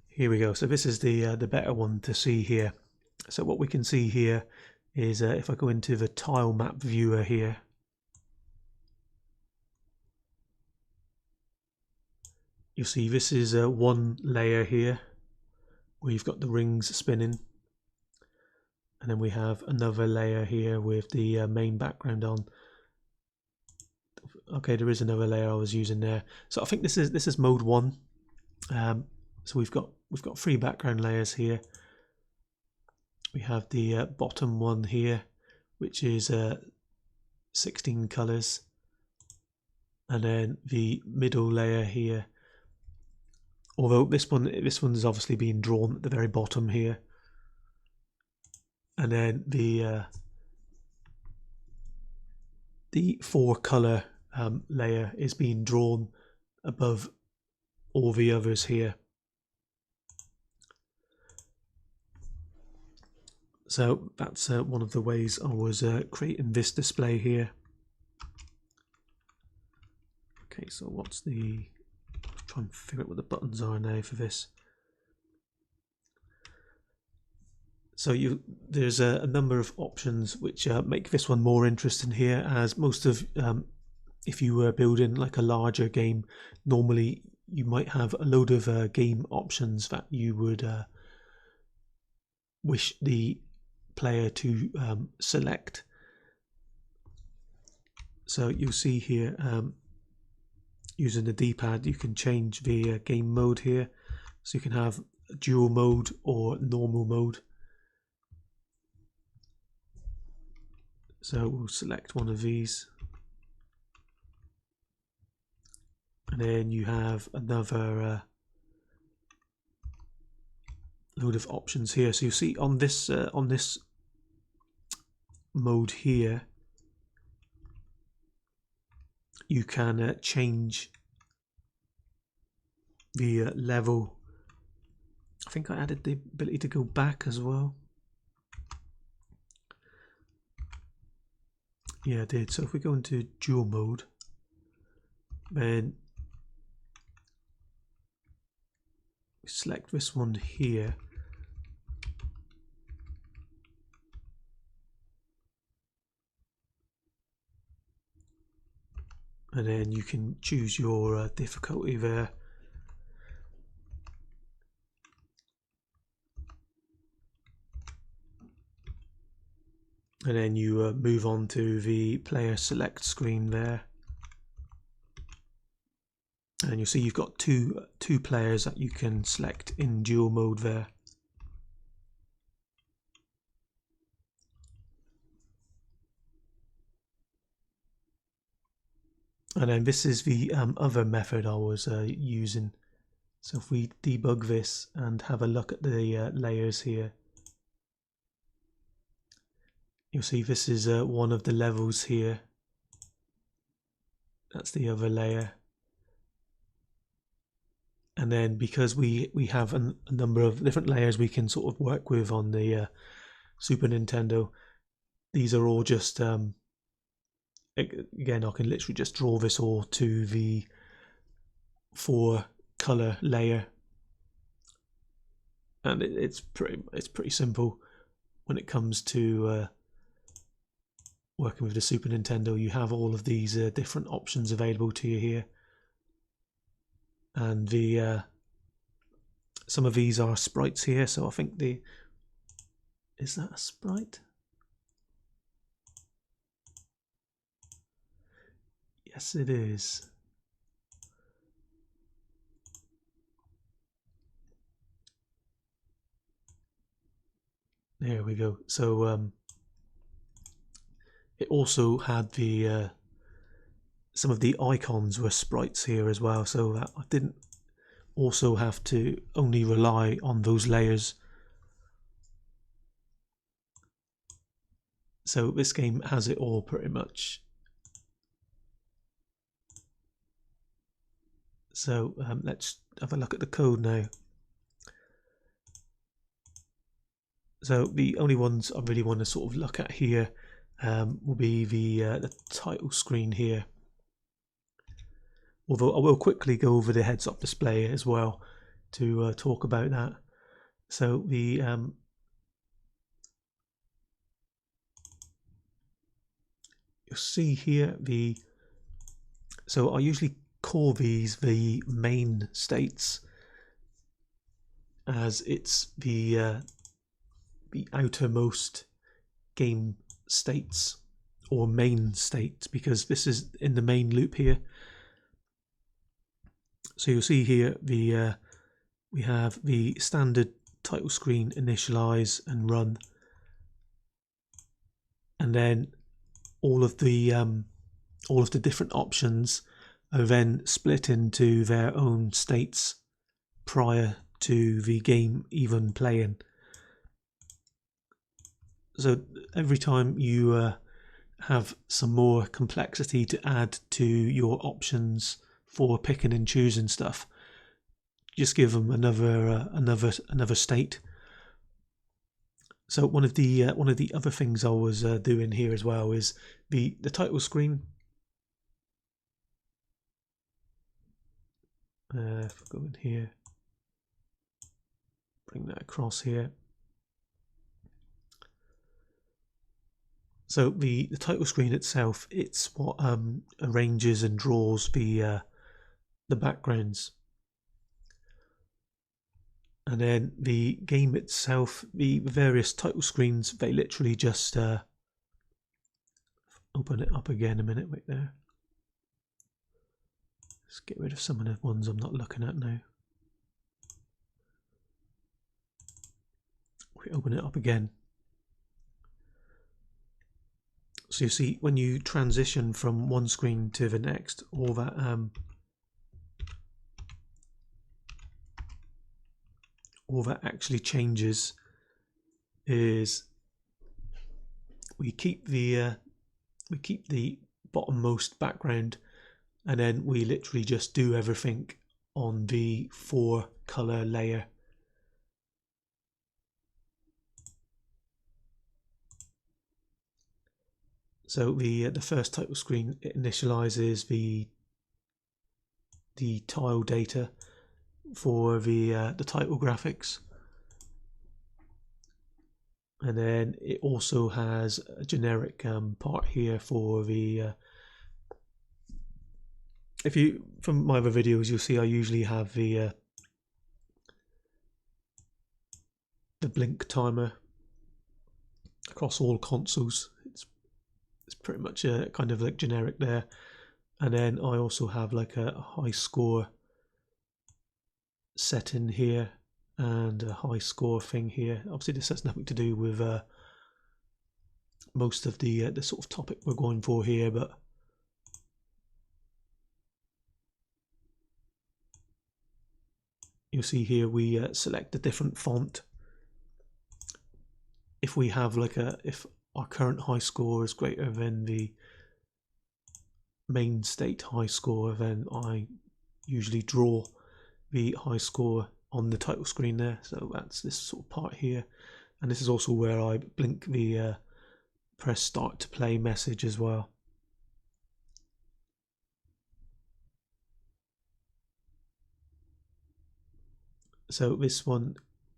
Here we go. So this is the better one to see here. So what we can see here is if I go into the tile map viewer here, you'll see this is one layer here where you've got the rings spinning, and then we have another layer here with the main background on. Okay, there is another layer I was using there. So I think this is mode 1. So we've got 3 background layers here. We have the bottom one here, which is 16 colors, and then the middle layer here. Although this one's obviously being drawn at the very bottom here, and then the 4 color layer is being drawn above all the others here. So that's one of the ways I was creating this display here. Okay, so what's the... try and figure out what the buttons are now for this. So there's a number of options which make this one more interesting here, as most of if you were building like a larger game, normally you might have a load of game options that you would wish the player to select. So you'll see here using the D-pad you can change the game mode here, so you can have dual mode or normal mode. So we'll select one of these, and then you have another load of options here. So you see on this mode here, you can change the level. I think I added the ability to go back as well. Yeah, I did. So if we go into dual mode, then select this one here, and then you can choose your difficulty there. And then you move on to the player select screen there, and you'll see you've got two players that you can select in dual mode there. And then this is the other method I was using. So if we debug this and have a look at the layers here, you'll see this is one of the levels here. That's the other layer. And then because we have a number of different layers we can sort of work with on the Super Nintendo, these are all just, again, I can literally just draw this all to the 4 color layer. And it's pretty simple when it comes to working with the Super Nintendo. You have all of these different options available to you here, and the some of these are sprites here. So I think is that a sprite? Yes, it is. There we go. So it also had the some of the icons were sprites here as well, so that I didn't also have to only rely on those layers. So this game has it all pretty much. So let's have a look at the code now. So the only ones I really want to sort of look at here will be the title screen here. Although I will quickly go over the heads-up display as well to talk about that. So the you'll see here so I usually call these the main states, as it's the outermost game states or main states, because this is in the main loop here. So you'll see here we have the standard title screen, initialize and run, and then all of the different options are then split into their own states prior to the game even playing. So every time you have some more complexity to add to your options for picking and choosing stuff, just give them another state. So one of the other things I was doing here as well is the title screen. If I go in here, bring that across here. So the title screen itself, it's what arranges and draws the backgrounds. And then the game itself, the various title screens, they literally just open it up again a minute, wait there. Let's get rid of some of the ones I'm not looking at now. We open it up again. So you see, when you transition from one screen to the next, all that actually changes is we keep the bottommost background, and then we literally just do everything on the 4 color layer. So the first title screen, it initializes the tile data for the title graphics, and then it also has a generic part here for the if you, from my other videos, you'll see I usually have the blink timer across all consoles. It's pretty much a kind of like generic there, and then I also have like a high score setting here and a high score thing here. Obviously this has nothing to do with most of the sort of topic we're going for here, but you'll see here we select a different font. If we have like if our current high score is greater than the main state high score, then I usually draw the high score on the title screen there. So that's this sort of part here, and this is also where I blink the press start to play message as well. So this one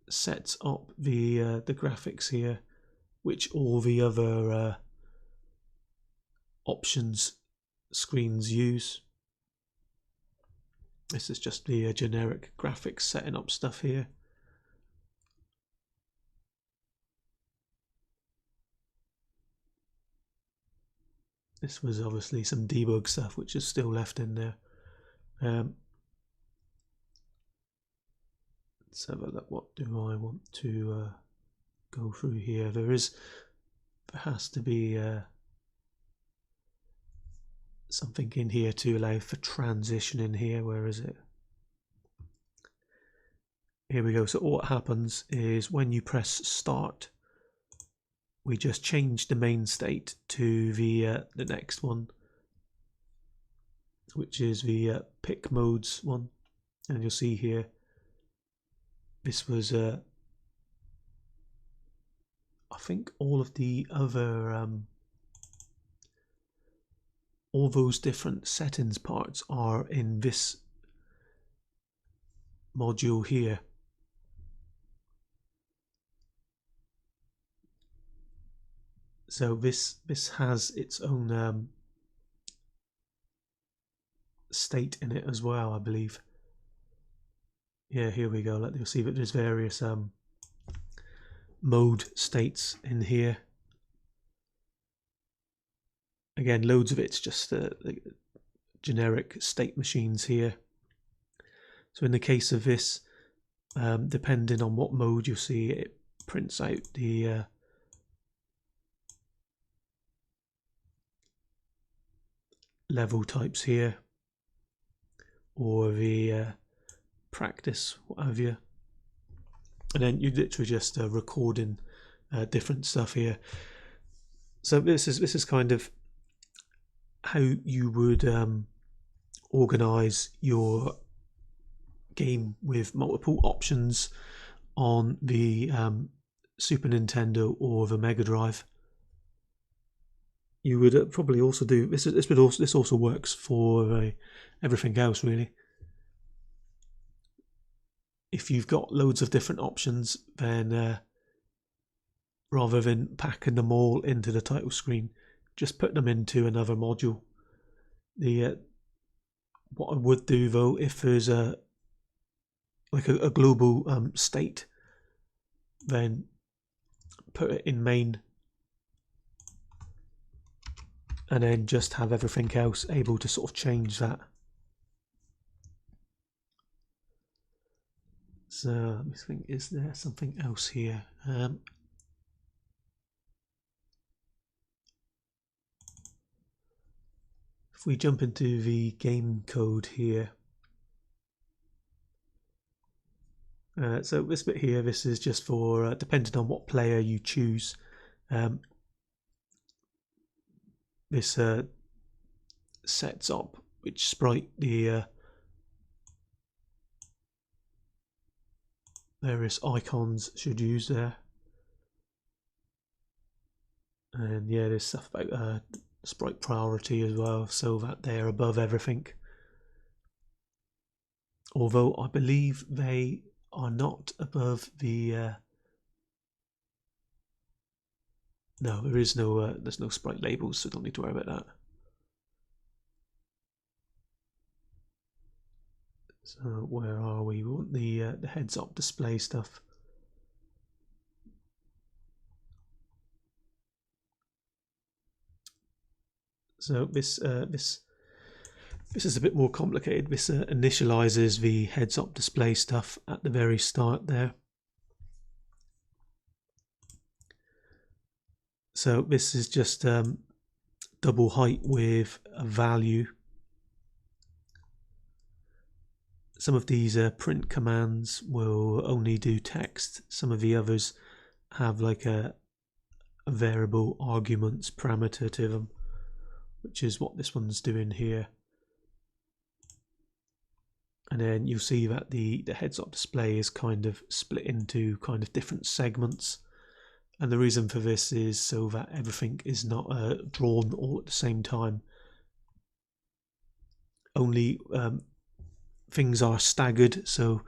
sets up the graphics here, which all the other options screens use. This is just the generic graphics setting up stuff here. This was obviously some debug stuff which is still left in there. Let's have a look. What do I want to go through here? There has to be something in here to allow for transition in here. Where is it? Here we go. So what happens is when you press start, we just change the main state to the next one, which is the pick modes one, and you'll see here this was I think all of the other all those different settings parts are in this module here. So this has its own state in it as well, I believe. Yeah, here we go. You'll see that there's various mode states in here. Again, loads of it's just generic state machines here. So in the case of this, depending on what mode you see, it prints out the level types here, or the practice, what have you. And then you literally just recording different stuff here. So this is kind of how you would organize your game with multiple options on the Super Nintendo or the Mega Drive. You would probably also do this. This also works for everything else, really. If you've got loads of different options, then rather than packing them all into the title screen, just put them into another module. What I would do though, if there's a global state, then put it in main, and then just have everything else able to sort of change that. So let me think, is there something else here? If we jump into the game code here, so this bit here, this is just for depending on what player you choose. This sets up which sprite the various icons should use there. And yeah, there's stuff about sprite priority as well, so that they're above everything. Although I believe they are not above the no, there is no there's no sprite labels, so don't need to worry about that. So where are we? We want the heads-up display stuff. So this is a bit more complicated. This initializes the heads-up display stuff at the very start there. So this is just double height with a value. Some of these print commands will only do text. Some of the others have like a variable arguments parameter to them, which is what this one's doing here. And then you'll see that the heads-up display is kind of split into kind of different segments. And the reason for this is so that everything is not drawn all at the same time. Only things are staggered, so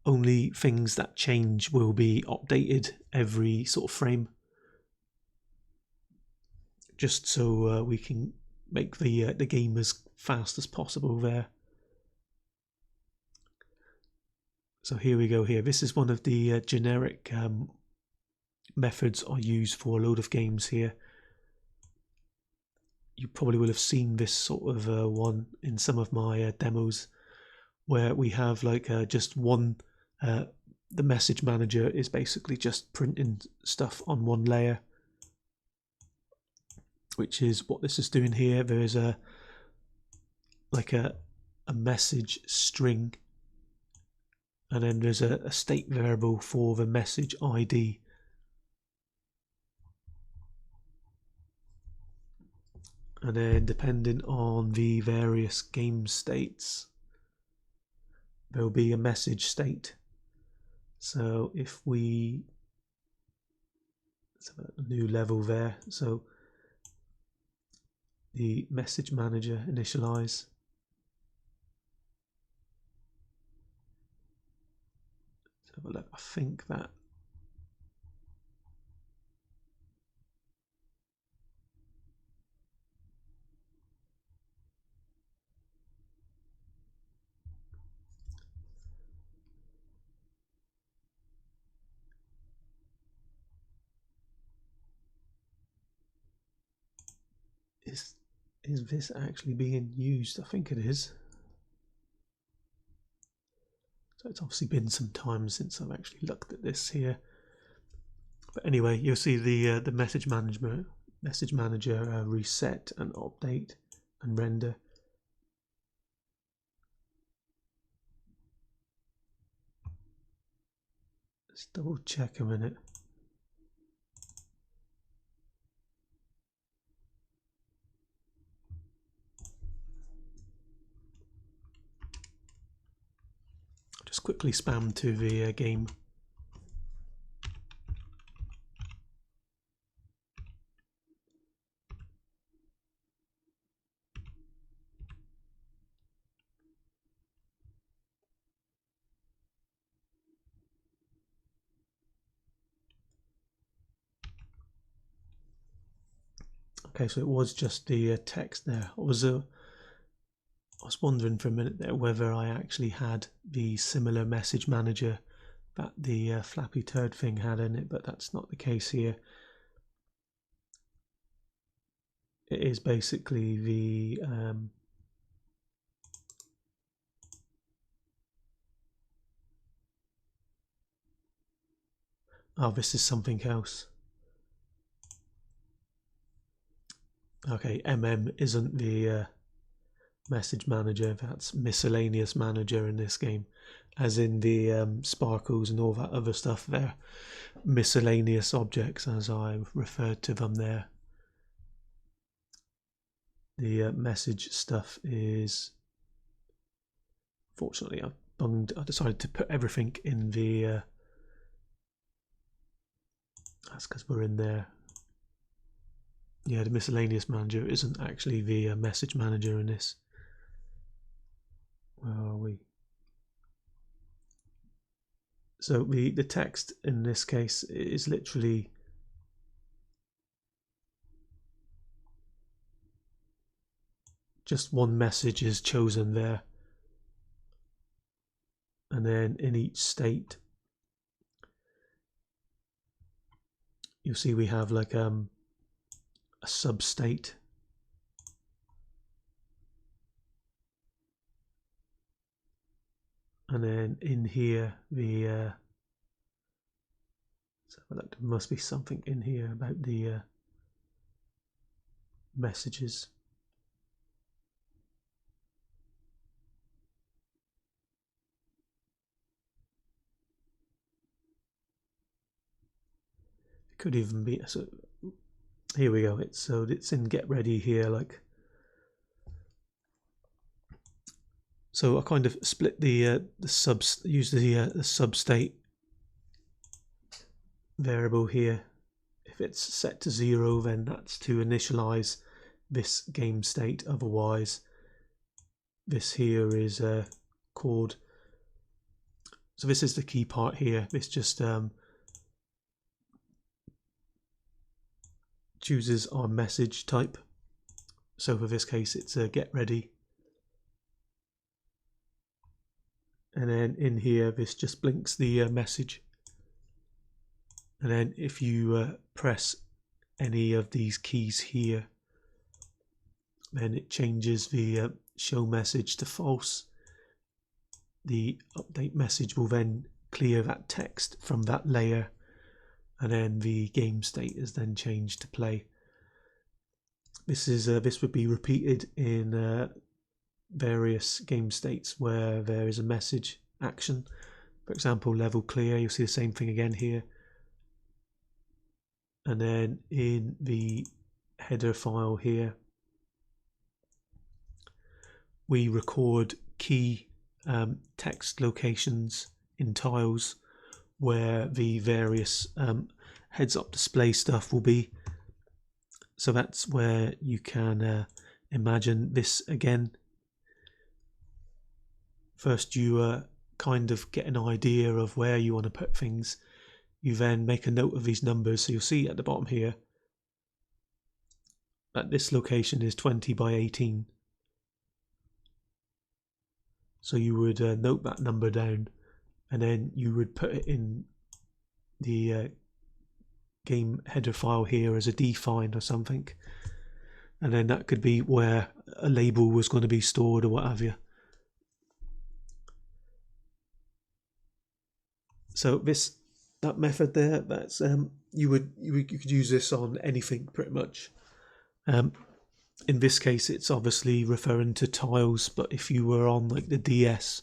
only things that change will be updated every sort of frame, just so we can make the game as fast as possible there. So here we go here. This is one of the generic methods I use for a load of games here. You probably will have seen this sort of one in some of my demos, where we have like just one, the message manager is basically just printing stuff on one layer, which is what this is doing here. There is a message string, and then there's a state variable for the message ID. And then depending on the various game states, there will be a message state. So if we, let's have a new level there. So the message manager initialize. Let's have a look. I think that is this actually being used? I think it is. So it's obviously been some time since I've actually looked at this here. But anyway, you'll see the message manager reset and update and render. Let's double check a minute. Just quickly spam to the game. Okay, so it was just the text there. I was wondering for a minute there whether I actually had the similar message manager that the Flappy Turd thing had in it, but that's not the case here. It is basically the oh, this is something else. Okay, isn't the message manager, that's miscellaneous manager in this game, as in the sparkles and all that other stuff. They're miscellaneous objects, as I referred to them there. The message stuff is, fortunately, I decided to put everything in the that's because we're in there. yeah, the miscellaneous manager isn't actually the message manager in this. Where are we? So the text in this case is literally just one message is chosen there, and then in each state you'll see we have like a sub-state, and then in here so there must be something in here about the messages. It could even be, so here we go, it's in get ready here, like, so I kind of split the subs, use the sub-state variable here. If it's set to 0, then that's to initialize this game state, otherwise this here is called, so this is the key part here, this just chooses our message type. So for this case it's a get ready, and then in here this just blinks the message, and then if you press any of these keys here, then it changes the show message to false. The update message will then clear that text from that layer, and then the game state is then changed to play. This is this would be repeated in various game states where there is a message action. For example, level clear, you'll see the same thing again here. And then in the header file here, we record key text locations in tiles where the various heads up display stuff will be. So that's where you can imagine this again. First you kind of get an idea of where you want to put things. You then make a note of these numbers, so you'll see at the bottom here that this location is 20 by 18. So you would note that number down, and then you would put it in the game header file here as a define or something, and then that could be where a label was going to be stored or what have you. So that method there, that's you could use this on anything pretty much. In this case it's obviously referring to tiles, but if you were on like the DS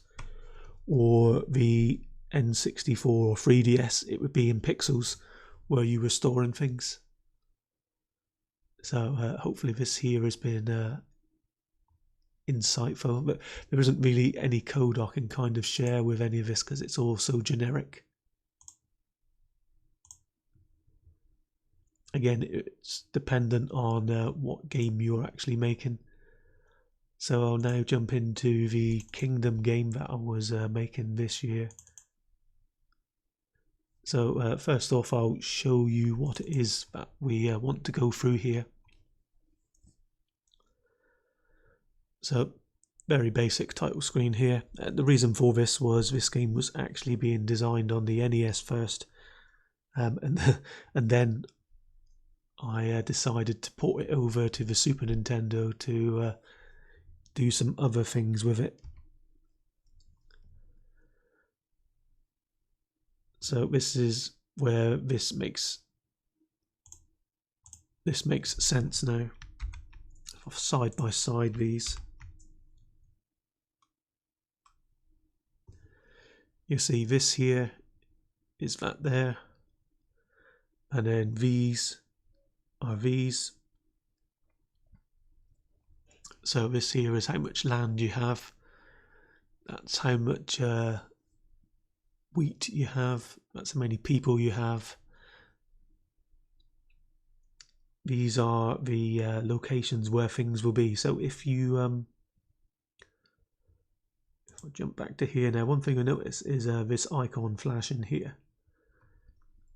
or the N64 or 3DS, it would be in pixels where you were storing things. So hopefully this here has been insightful, but there isn't really any code I can kind of share with any of this because it's all so generic. Again, it's dependent on what game you're actually making. So I'll now jump into the Kingdom game that I was making this year. So first off, I'll show you what it is that we want to go through here. So very basic title screen here. The reason for this was this game was actually being designed on the NES first, and then I decided to port it over to the Super Nintendo to do some other things with it. So this is where this makes sense now. Side by side these, you see this here is that there, and then these are these. So this here is how much land you have. That's how much wheat you have. That's how many people you have. these are the locations where things will be. So if you if I jump back to here now, one thing I notice is this icon flashing here,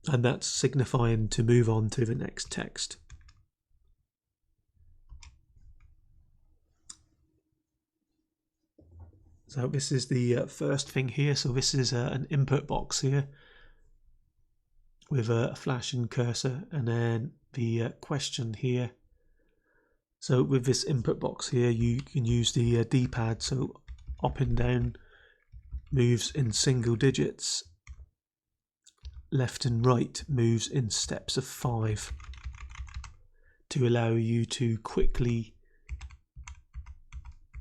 and that's signifying to move on to the next text. So this is the first thing here. So this is an input box here with a flashing cursor, and then the question here. So with this input box here, you can use the D-pad. So up and down moves in single digits, left and right moves in steps of 5 to allow you to quickly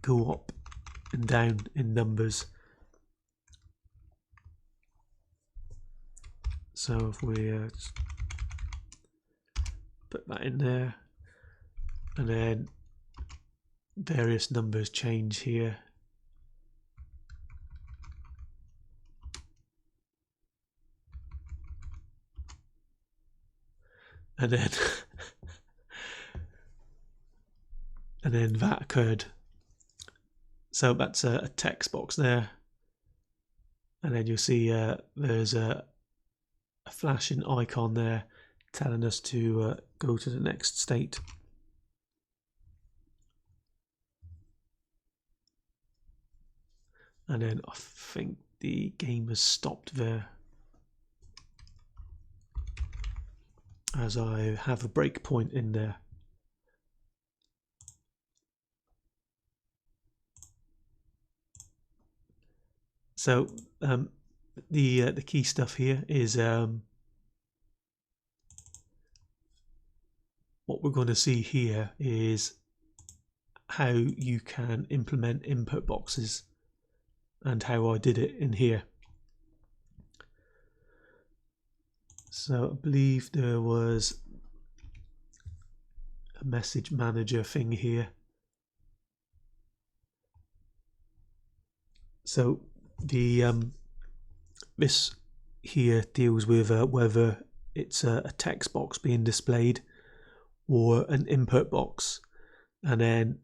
go up and down in numbers. So if we put that in there, and then various numbers change here. And then and then that occurred. So that's a text box there, and then you'll see there's a flashing icon there telling us to go to the next state. And then I think the game has stopped there, as I have a breakpoint in there. So the key stuff here is what we're going to see here is how you can implement input boxes and how I did it in here. So I believe there was a message manager thing here. So the this here deals with whether it's a text box being displayed or an input box, and then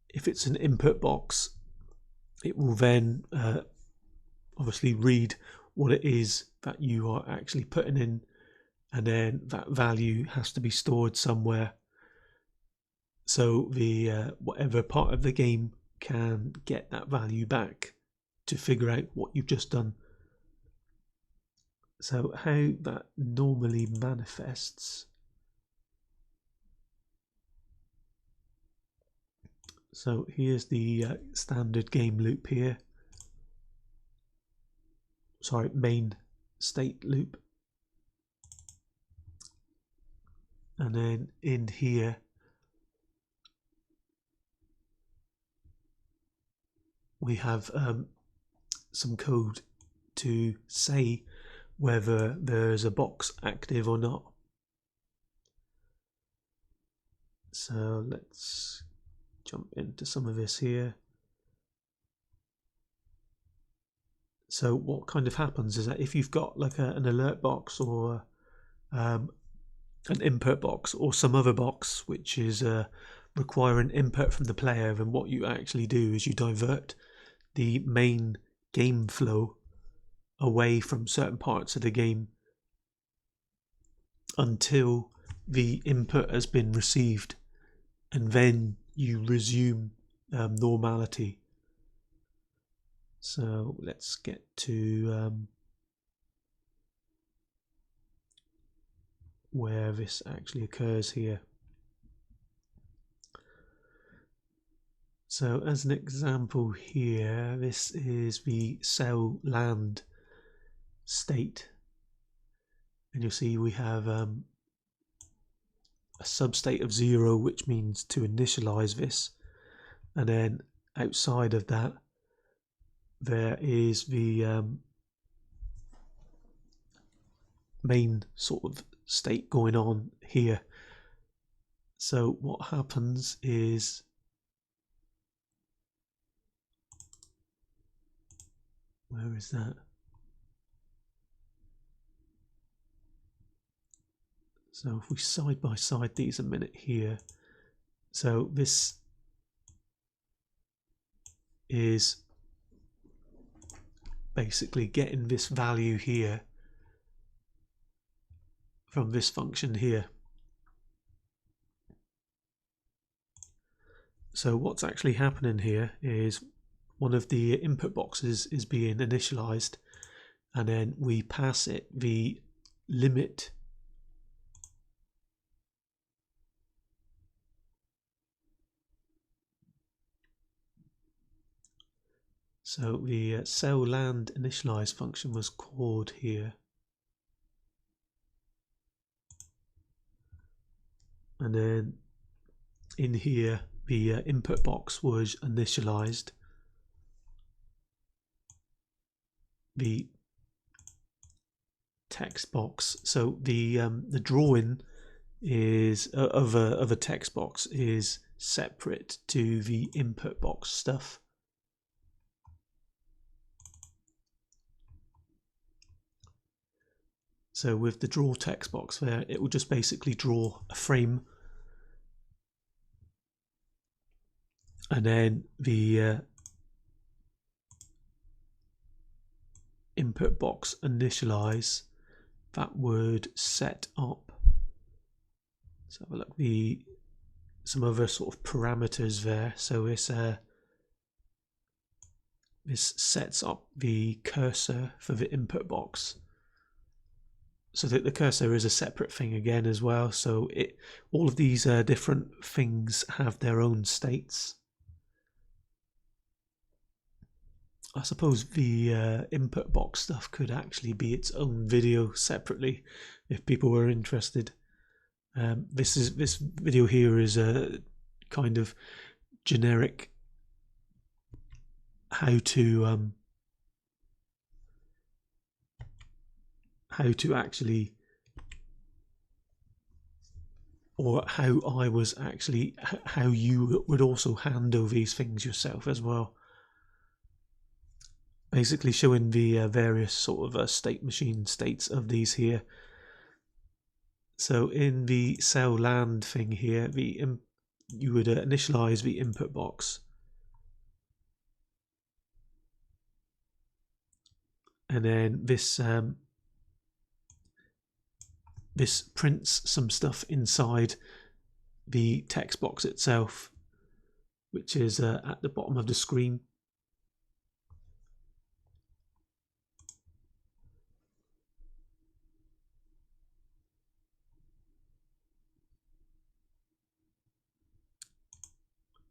if it's an input box, it will then obviously read what it is that you are actually putting in, and then that value has to be stored somewhere, so the whatever part of the game can get that value back to figure out what you've just done. So how that normally manifests. So here's the standard game loop here. Sorry, main state loop. And then in here we have some code to say whether there's a box active or not. So let's jump into some of this here. So what kind of happens is that if you've got like an alert box or an input box or some other box which is requiring input from the player, then what you actually do is you divert the main game flow away from certain parts of the game until the input has been received, and then you resume normality. So let's get to where this actually occurs here. So as an example here, this is the cell land state, and you'll see we have a substate of 0, which means to initialize this, and then outside of that there is the main sort of state going on here. So what happens is where is that? So if we side by side these a minute here, so this is basically getting this value here from this function here. So what's actually happening here is one of the input boxes is being initialized, and then we pass it the limit so the cell land initialize function was called here, and then in here the input box was initialized. The text box, so the drawing is of a text box is separate to the input box stuff. So with the draw text box there, it will just basically draw a frame, and then the input box initialize, that would set up, let's have a look, some other sort of parameters there. So this sets up the cursor for the input box, so that the cursor is a separate thing again as well. So all of these different things have their own states. I suppose the input box stuff could actually be its own video separately if people were interested. This video here is a kind of generic how to actually, or how you would also handle these things yourself as well. Basically showing the various sort of state machine states of these here. So in the cell land thing here, you would initialize the input box, and then this this prints some stuff inside the text box itself, which is at the bottom of the screen.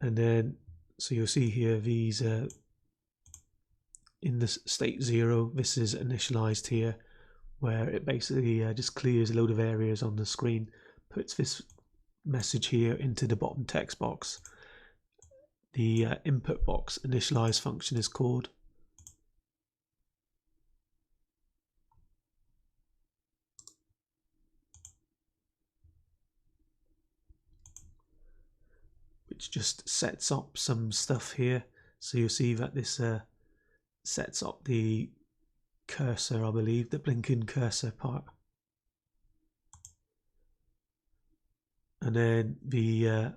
And then, so you'll see here these in the state 0, this is initialized here, where it basically just clears a load of areas on the screen, puts this message here into the bottom text box. The input box initialize function is called. Which just sets up some stuff here. So you'll see that this sets up the cursor, I believe, the blinking cursor part. And then the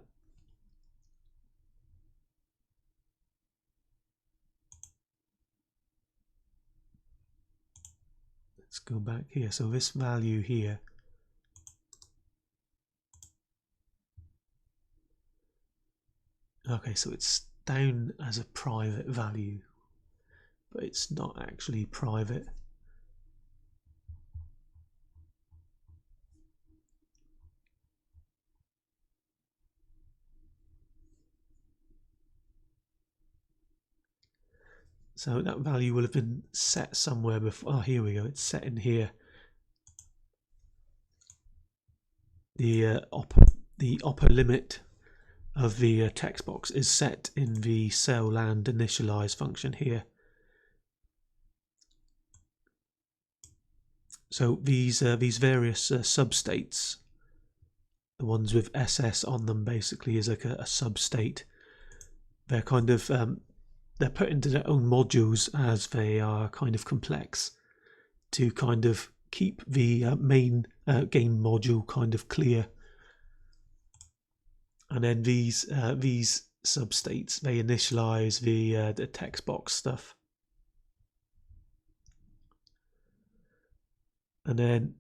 let's go back here. So this value here, okay, so it's down as a private value, but it's not actually private. So that value will have been set somewhere before. Oh, here we go. It's set in here. The upper limit of the text box is set in the cell land initialize function here. So these various substates, the ones with SS on them, basically is like a substate. They're kind of they're put into their own modules as they are kind of complex to kind of keep the main game module kind of clear. And then these substates, they initialize the text box stuff. And then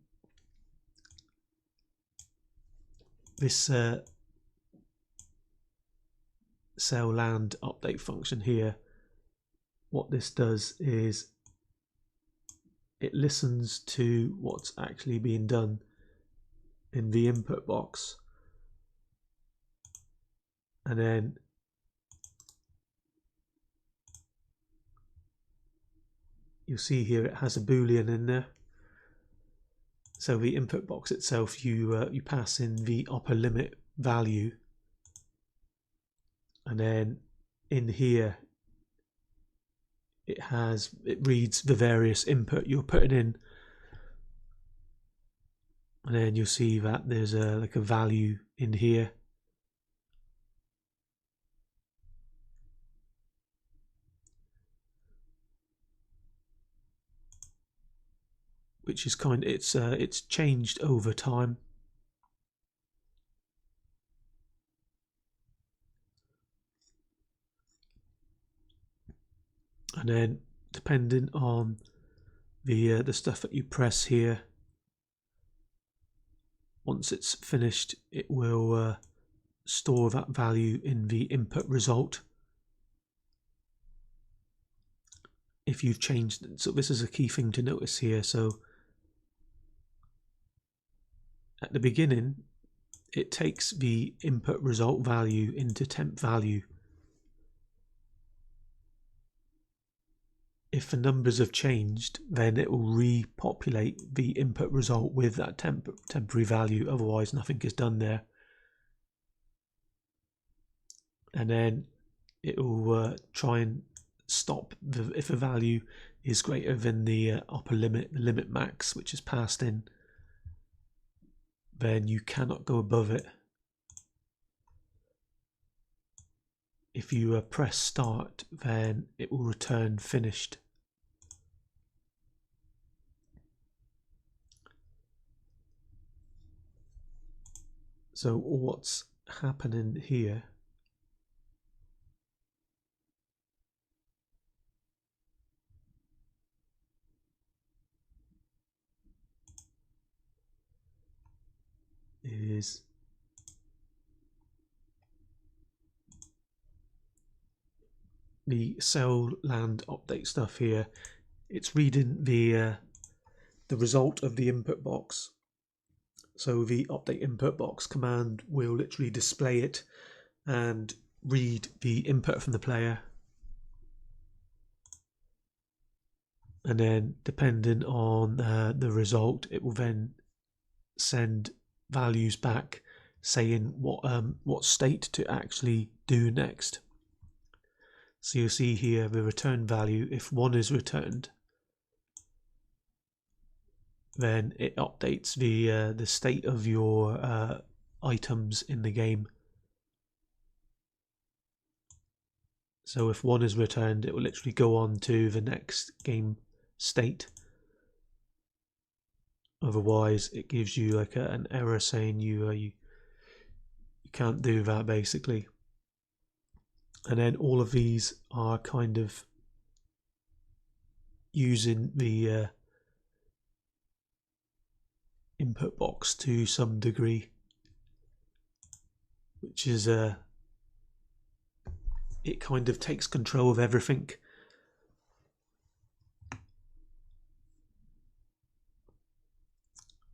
this cell land update function here, what this does is it listens to what's actually being done in the input box, and then you'll see here it has a boolean in there. So the input box itself, you pass in the upper limit value, and then in here it reads the various input you're putting in, and then you'll see that there's like a value in here. Which is it's changed over time. And then depending on the stuff that you press here, once it's finished, it will store that value in the input result. If you've changed it. So this is a key thing to notice here. So at the beginning, it takes the input result value into temp value. If the numbers have changed, then it will repopulate the input result with that temporary value, otherwise nothing is done there. And then it will try and stop if a value is greater than the upper limit, the limit max, which is passed in, then you cannot go above it. If you press start, then it will return finished. So what's happening here is the cell land update stuff here. It's reading the result of the input box. So the update input box command will literally display it and read the input from the player. And then depending on the result, it will then send values back saying what state to actually do next. So you'll see here the return value, if 1 is returned, then it updates the state of your items in the game. So if 1 is returned, it will literally go on to the next game state. Otherwise, it gives you like an error saying you can't do that, basically. And then all of these are kind of using the input box to some degree, which is it kind of takes control of everything.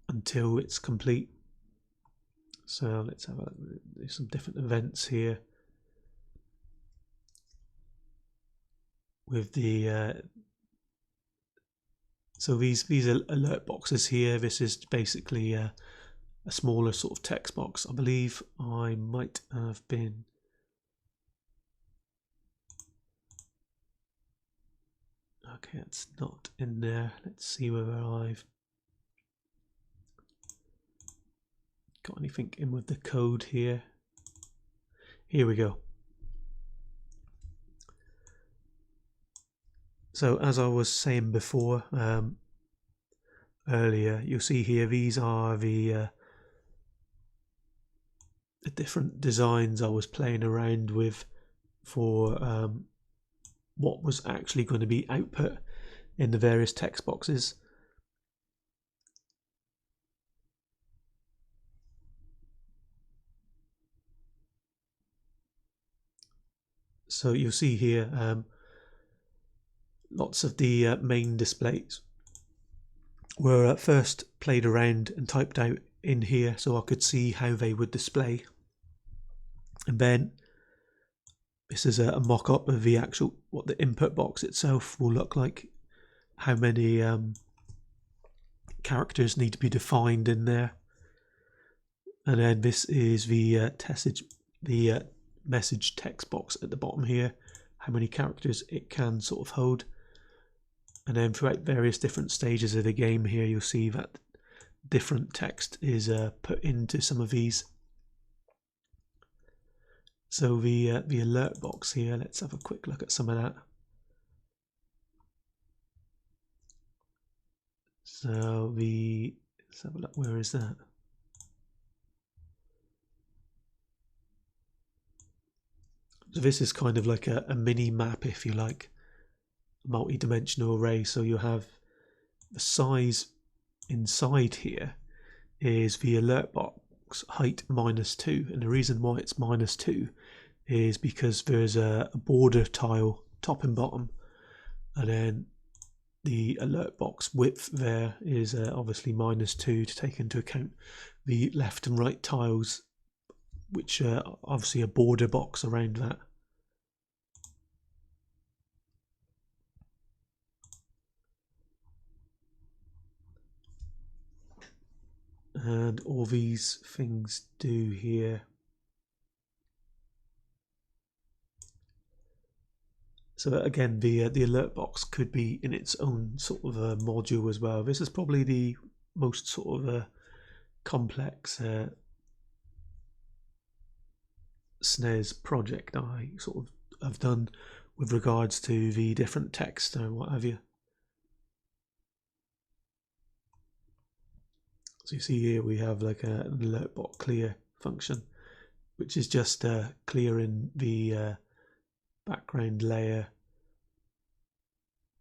Until it's complete. So let's have there's some different events here with the so these alert boxes here. This is basically a smaller sort of text box. I believe I might have been okay, it's not in there. Let's see whether I've got anything in with the code here. Here we go. So as I was saying before, earlier, you'll see here these are the different designs I was playing around with for what was actually going to be output in the various text boxes. So you'll see here lots of the main displays were at first played around and typed out in here so I could see how they would display. And then this is a mock-up of the actual, what the input box itself will look like, how many characters need to be defined in there. And then this is the message text box at the bottom here, how many characters it can sort of hold. And then throughout various different stages of the game here, you'll see that different text is put into some of these. So the alert box here, let's have a quick look at some of that. So let's have a look, where is that? So this is kind of like a mini map, if you like, multi-dimensional array. So you have the size inside here is the alert box height -2, and the reason why it's -2 is because there's a border tile top and bottom, and then the alert box width there is obviously -2 to take into account the left and right tiles, which are obviously a border box around that. And all these things do here. So again, the alert box could be in its own sort of a module as well. This is probably the most sort of complex SNES project I sort of have done with regards to the different text and what have you. So you see here we have like an alert box clear function, which is just clearing the background layer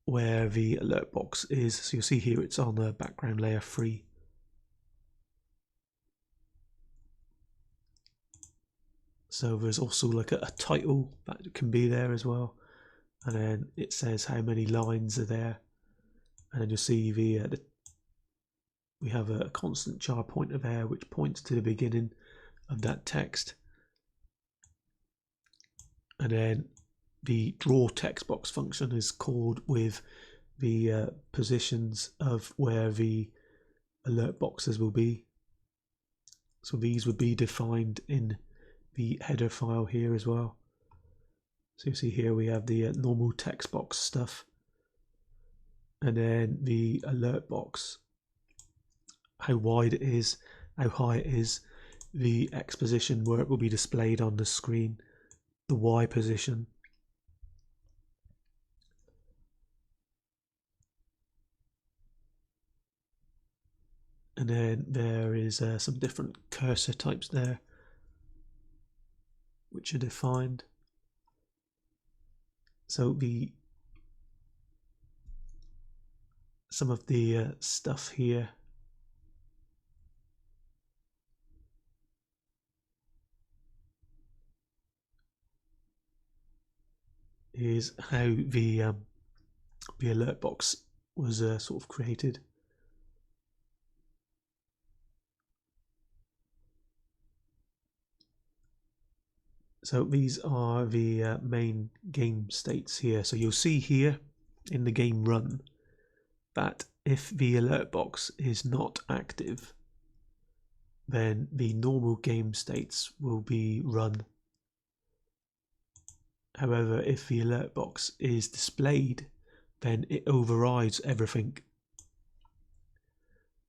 where the alert box is. So you'll see here it's on the background layer 3. So there's also like a title that can be there as well, and then it says how many lines are there, and then you'll see we have a constant char pointer there which points to the beginning of that text, and then the draw text box function is called with the positions of where the alert boxes will be. So these would be defined in the header file here as well. So you see here we have the normal text box stuff, and then the alert box, how wide it is, how high it is, the X position where it will be displayed on the screen, the Y position, and then there is some different cursor types there which are defined. So some of the stuff here is how the alert box was sort of created. So these are the main game states here. So you'll see here in the game run that if the alert box is not active, then the normal game states will be run. However, if the alert box is displayed, then it overrides everything,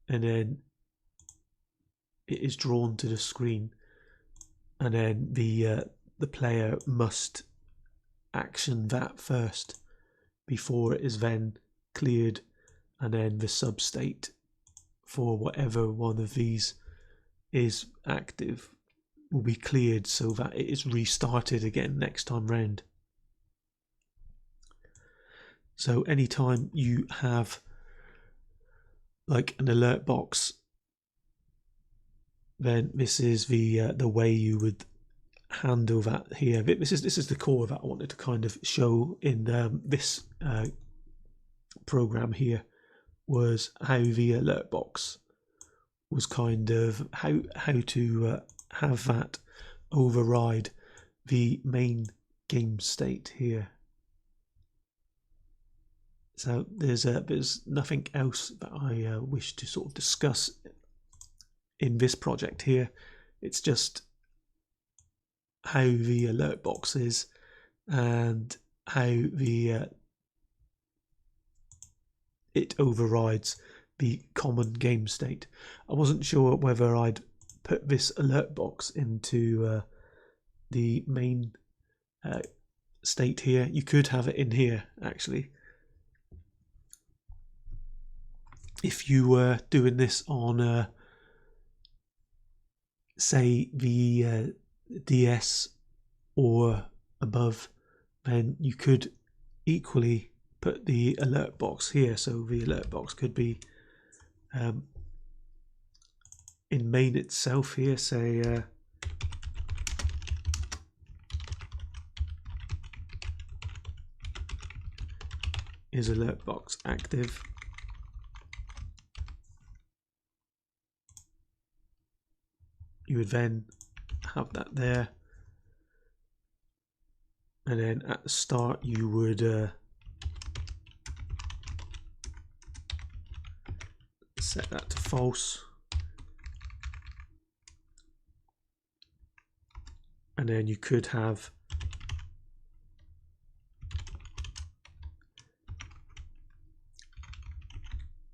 and then it is drawn to the screen, and then the player must action that first before it is then cleared, and then the substate for whatever one of these is active will be cleared so that it is restarted again next time round. So anytime you have like an alert box, then this is the way you would handle that here. This is the core that I wanted to kind of show in this program here, was how the alert box was kind of how to have that override the main game state here. So there's nothing else that I wish to sort of discuss in this project here. It's just how the alert box is and how the it overrides the common game state. I wasn't sure whether I'd put this alert box into the main state here. You could have it in here actually. If you were doing this on say the DS or above, then you could equally put the alert box here. So the alert box could be in main itself here, say is alert box active. You would then have that there, and then at the start you would set that to false, and then you could have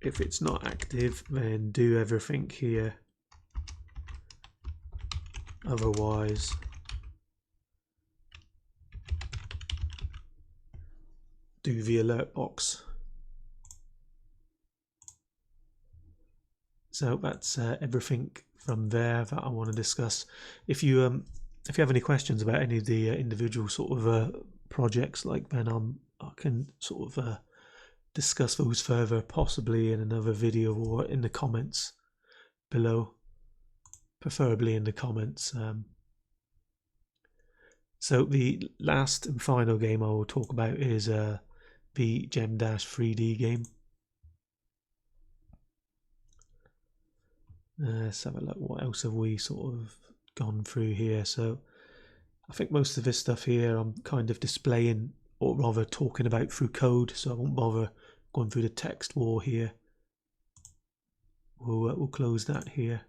if it's not active, then do everything here, otherwise do the alert box. So that's everything from there that I want to discuss. If you have any questions about any of the individual sort of projects, like then I can sort of discuss those further, possibly in another video or in the comments below, preferably in the comments. So the last and final game I will talk about is the Gem-3D game. Let's have a look. What else have we sort of gone through here? So I think most of this stuff here I'm kind of displaying, or rather talking about, through code, so I won't bother going through the text war here. We'll close that here.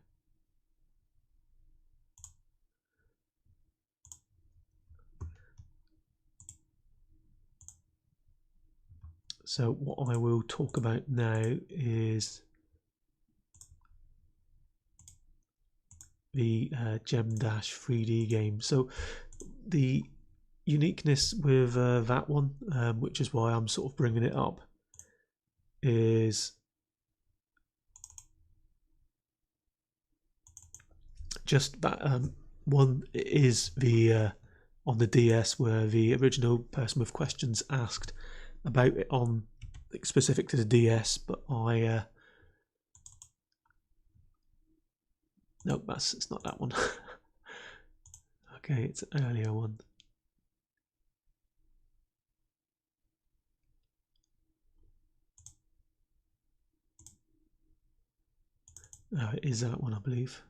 So what I will talk about now is the Gem-3D game. So the uniqueness with that one, which is why I'm sort of bringing it up, is just that one is the on the DS, where the original person with questions asked about it on specific to the DS, but I nope, it's not that one. Okay, it's an earlier one. It is that one, I believe.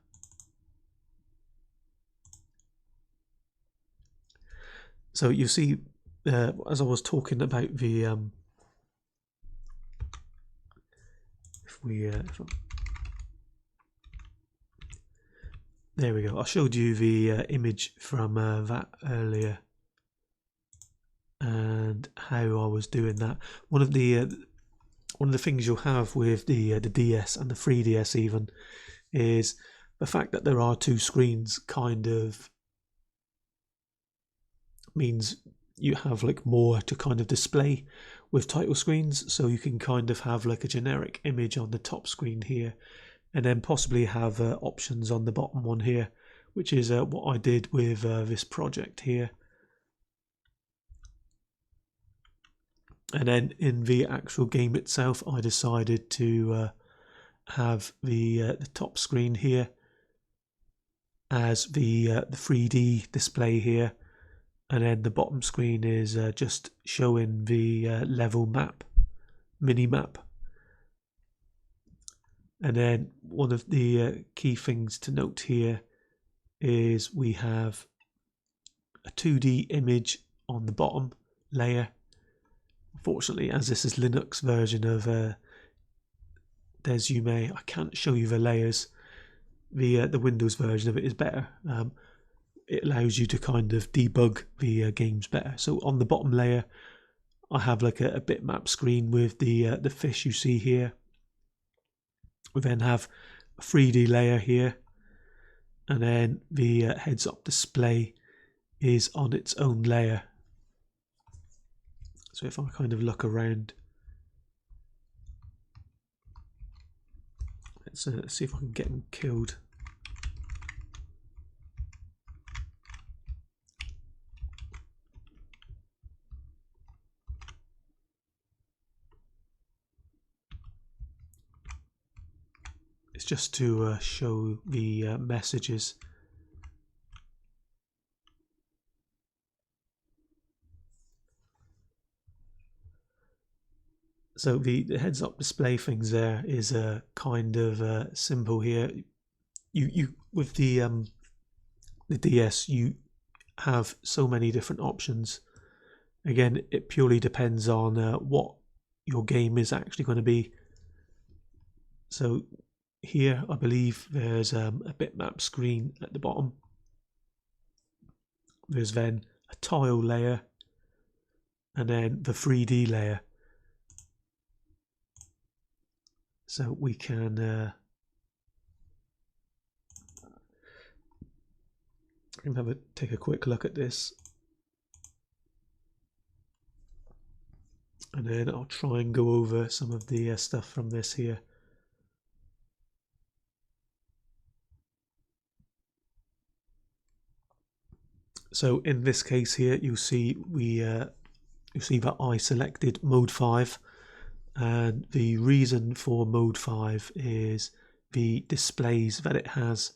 So you see, as I was talking about the there we go. I showed you the image from that earlier and how I was doing that. One of the things you'll have with the DS and the 3DS even is the fact that there are two screens kind of means you have like more to kind of display, with title screens, so you can kind of have like a generic image on the top screen here, and then possibly have options on the bottom one here, which is what I did with this project here. And then in the actual game itself, I decided to have the top screen here as the 3D display here, and then the bottom screen is just showing the level map, mini map. And then one of the key things to note here is we have a 2D image on the bottom layer. Unfortunately, as this is Linux version of Desume, I can't show you the layers. The Windows version of it is better. It allows you to kind of debug the games better. So on the bottom layer, I have like a bitmap screen with the fish you see here. We then have a 3D layer here, and then the heads-up display is on its own layer. So if I kind of look around, let's see if I can get him killed. It's just to show the messages. So the heads-up display things there is kind of simple here. You with the DS, you have so many different options. Again, it purely depends on what your game is actually going to be. So here, I believe there's a bitmap screen at the bottom. There's then a tile layer, and then the 3D layer. So we can take a quick look at this, and then I'll try and go over some of the stuff from this here. So in this case here, you'll see that I selected mode 5, and the reason for mode 5 is the displays that it has.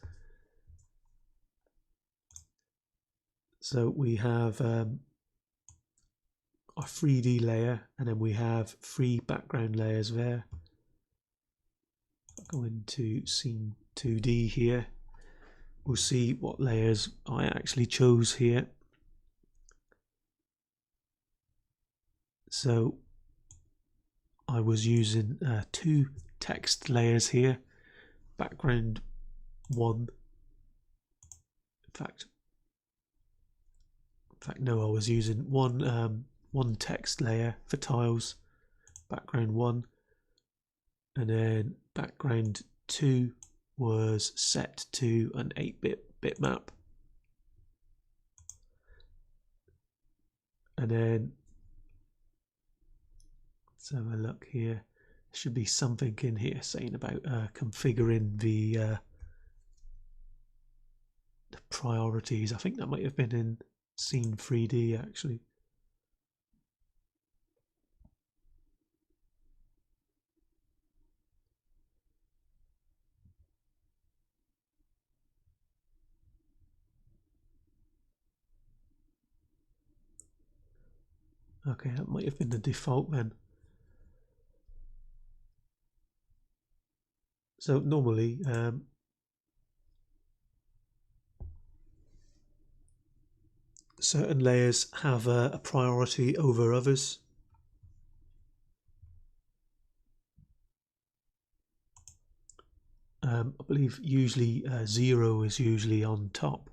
So we have a 3D layer, and then we have 3 background layers there. I'll go into scene 2D here. We'll see what layers I actually chose here. So I was using 2 text layers here. Background 1. In fact no, I was using one text layer for tiles. Background 1, and then background 2 was set to an 8-bit bitmap, and then let's have a look here. There should be something in here saying about configuring the priorities. I think that might have been in scene 3D actually. Okay, that might have been the default then. So normally certain layers have a priority over others. I believe usually 0 is usually on top,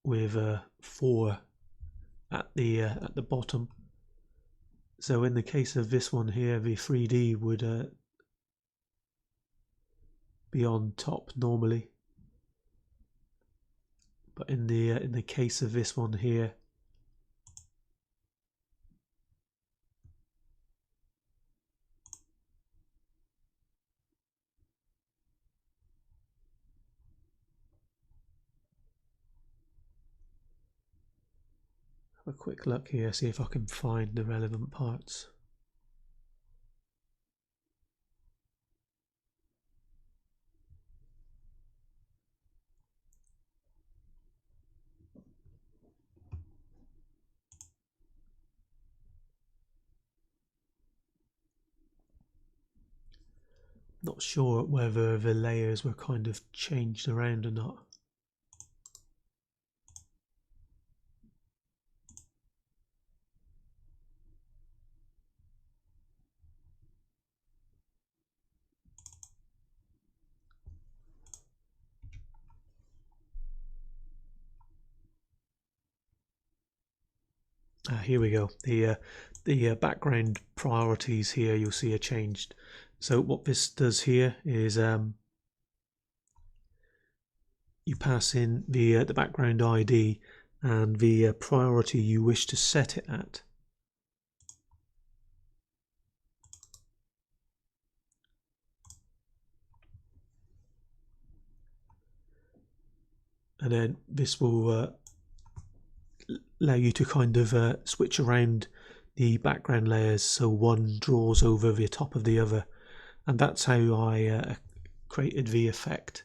with 4 at the bottom. So in the case of this one here, the 3D would be on top normally, but in the case of this one here, have a quick look here, see if I can find the relevant parts. Not sure whether the layers were kind of changed around or not. Here we go. The background priorities here you'll see are changed. So what this does here is you pass in the background ID and the priority you wish to set it at. And then this will allow you to kind of switch around the background layers so one draws over the top of the other, and that's how I created the effect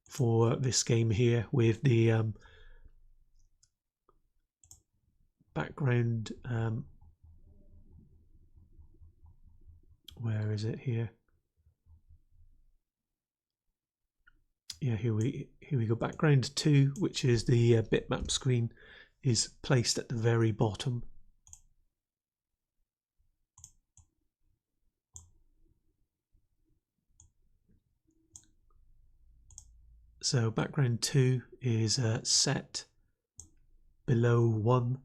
for this game here with the background. Where is it here? Yeah, here we go. Background 2, which is the bitmap screen, is placed at the very bottom. So background 2 is set below 1,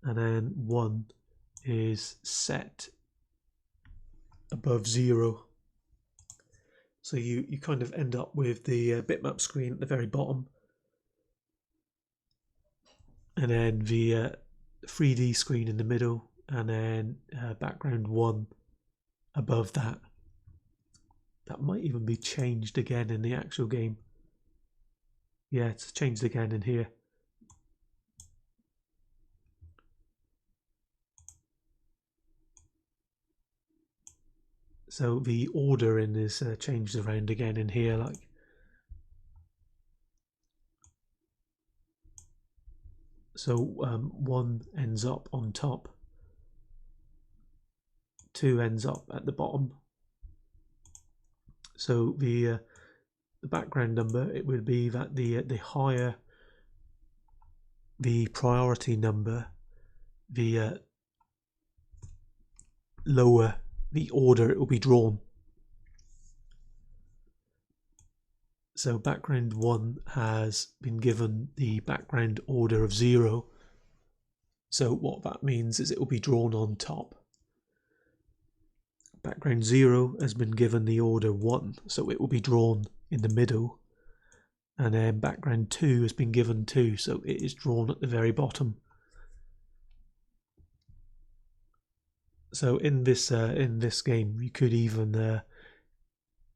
and then 1 is set above 0. So you kind of end up with the bitmap screen at the very bottom, and then the 3D screen in the middle, and then background 1 above that. That might even be changed again in the actual game. Yeah, it's changed again in here. So the ordering is changed around again in here, like. So 1 ends up on top, 2 ends up at the bottom. So the background number, it would be that the higher the priority number, the lower the order it will be drawn. So background 1 has been given the background order of 0. So what that means is it will be drawn on top. Background 0 has been given the order 1, so it will be drawn in the middle. And then background 2 has been given 2, so it is drawn at the very bottom. So in this game, you could even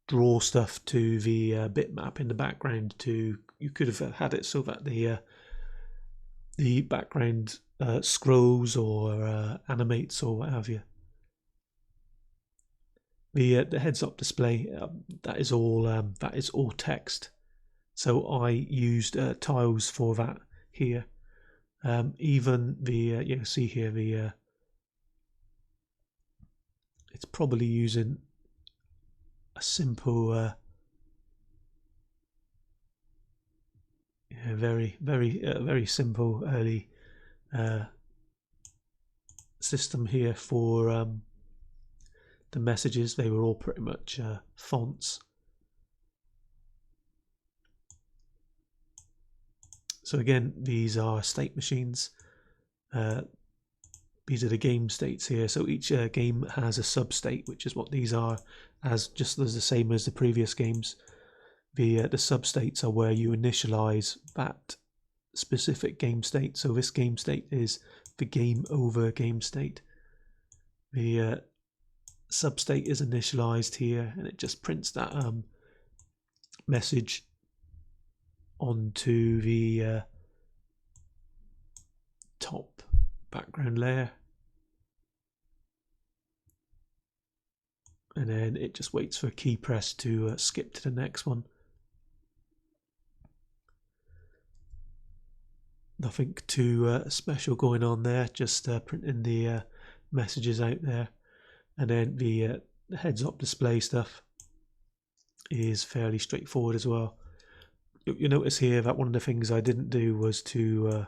draw stuff to the bitmap in the background. You could have had it so that the background scrolls or animates or what have you. The heads-up display, that is all text. So I used tiles for that here. Even the you see here it's probably using a simple, very simple early system here for the messages. They were all pretty much fonts. So again, these are state machines. These are the game states here. So each game has a sub-state, which is what these are, just as the same as the previous games. The sub-states are where you initialize that specific game state. So this game state is the game over game state. The sub-state is initialized here, and it just prints that message onto the top background layer, and then it just waits for a key press to skip to the next one. Nothing too special going on there, just printing the messages out there. And then the heads-up display stuff is fairly straightforward as well. You notice here that one of the things I didn't do was to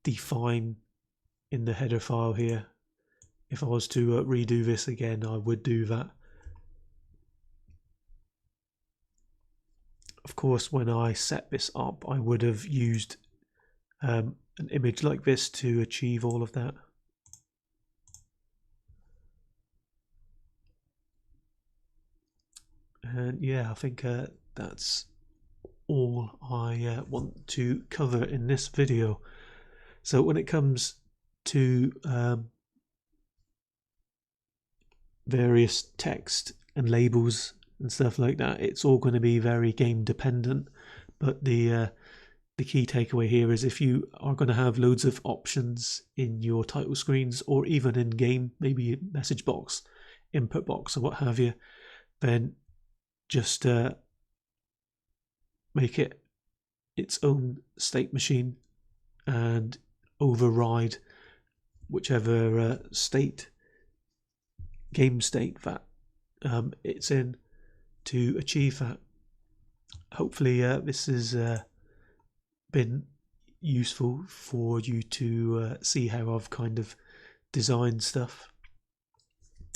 define in the header file here. If I was to redo this again, I would do that. Of course, when I set this up, I would have used an image like this to achieve all of that. And yeah, I think that's all I want to cover in this video. So when it comes to various text and labels and stuff like that, it's all going to be very game dependent, but the key takeaway here is if you are going to have loads of options in your title screens, or even in game, maybe message box, input box, or what have you, then just make it its own state machine and override whichever game state that it's in to achieve that. Hopefully this has been useful for you to see how I've kind of designed stuff.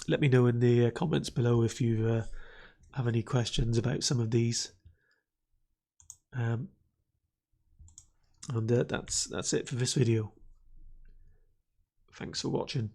Let me know in the comments below if you have any questions about some of these. And that's it for this video. Thanks for watching.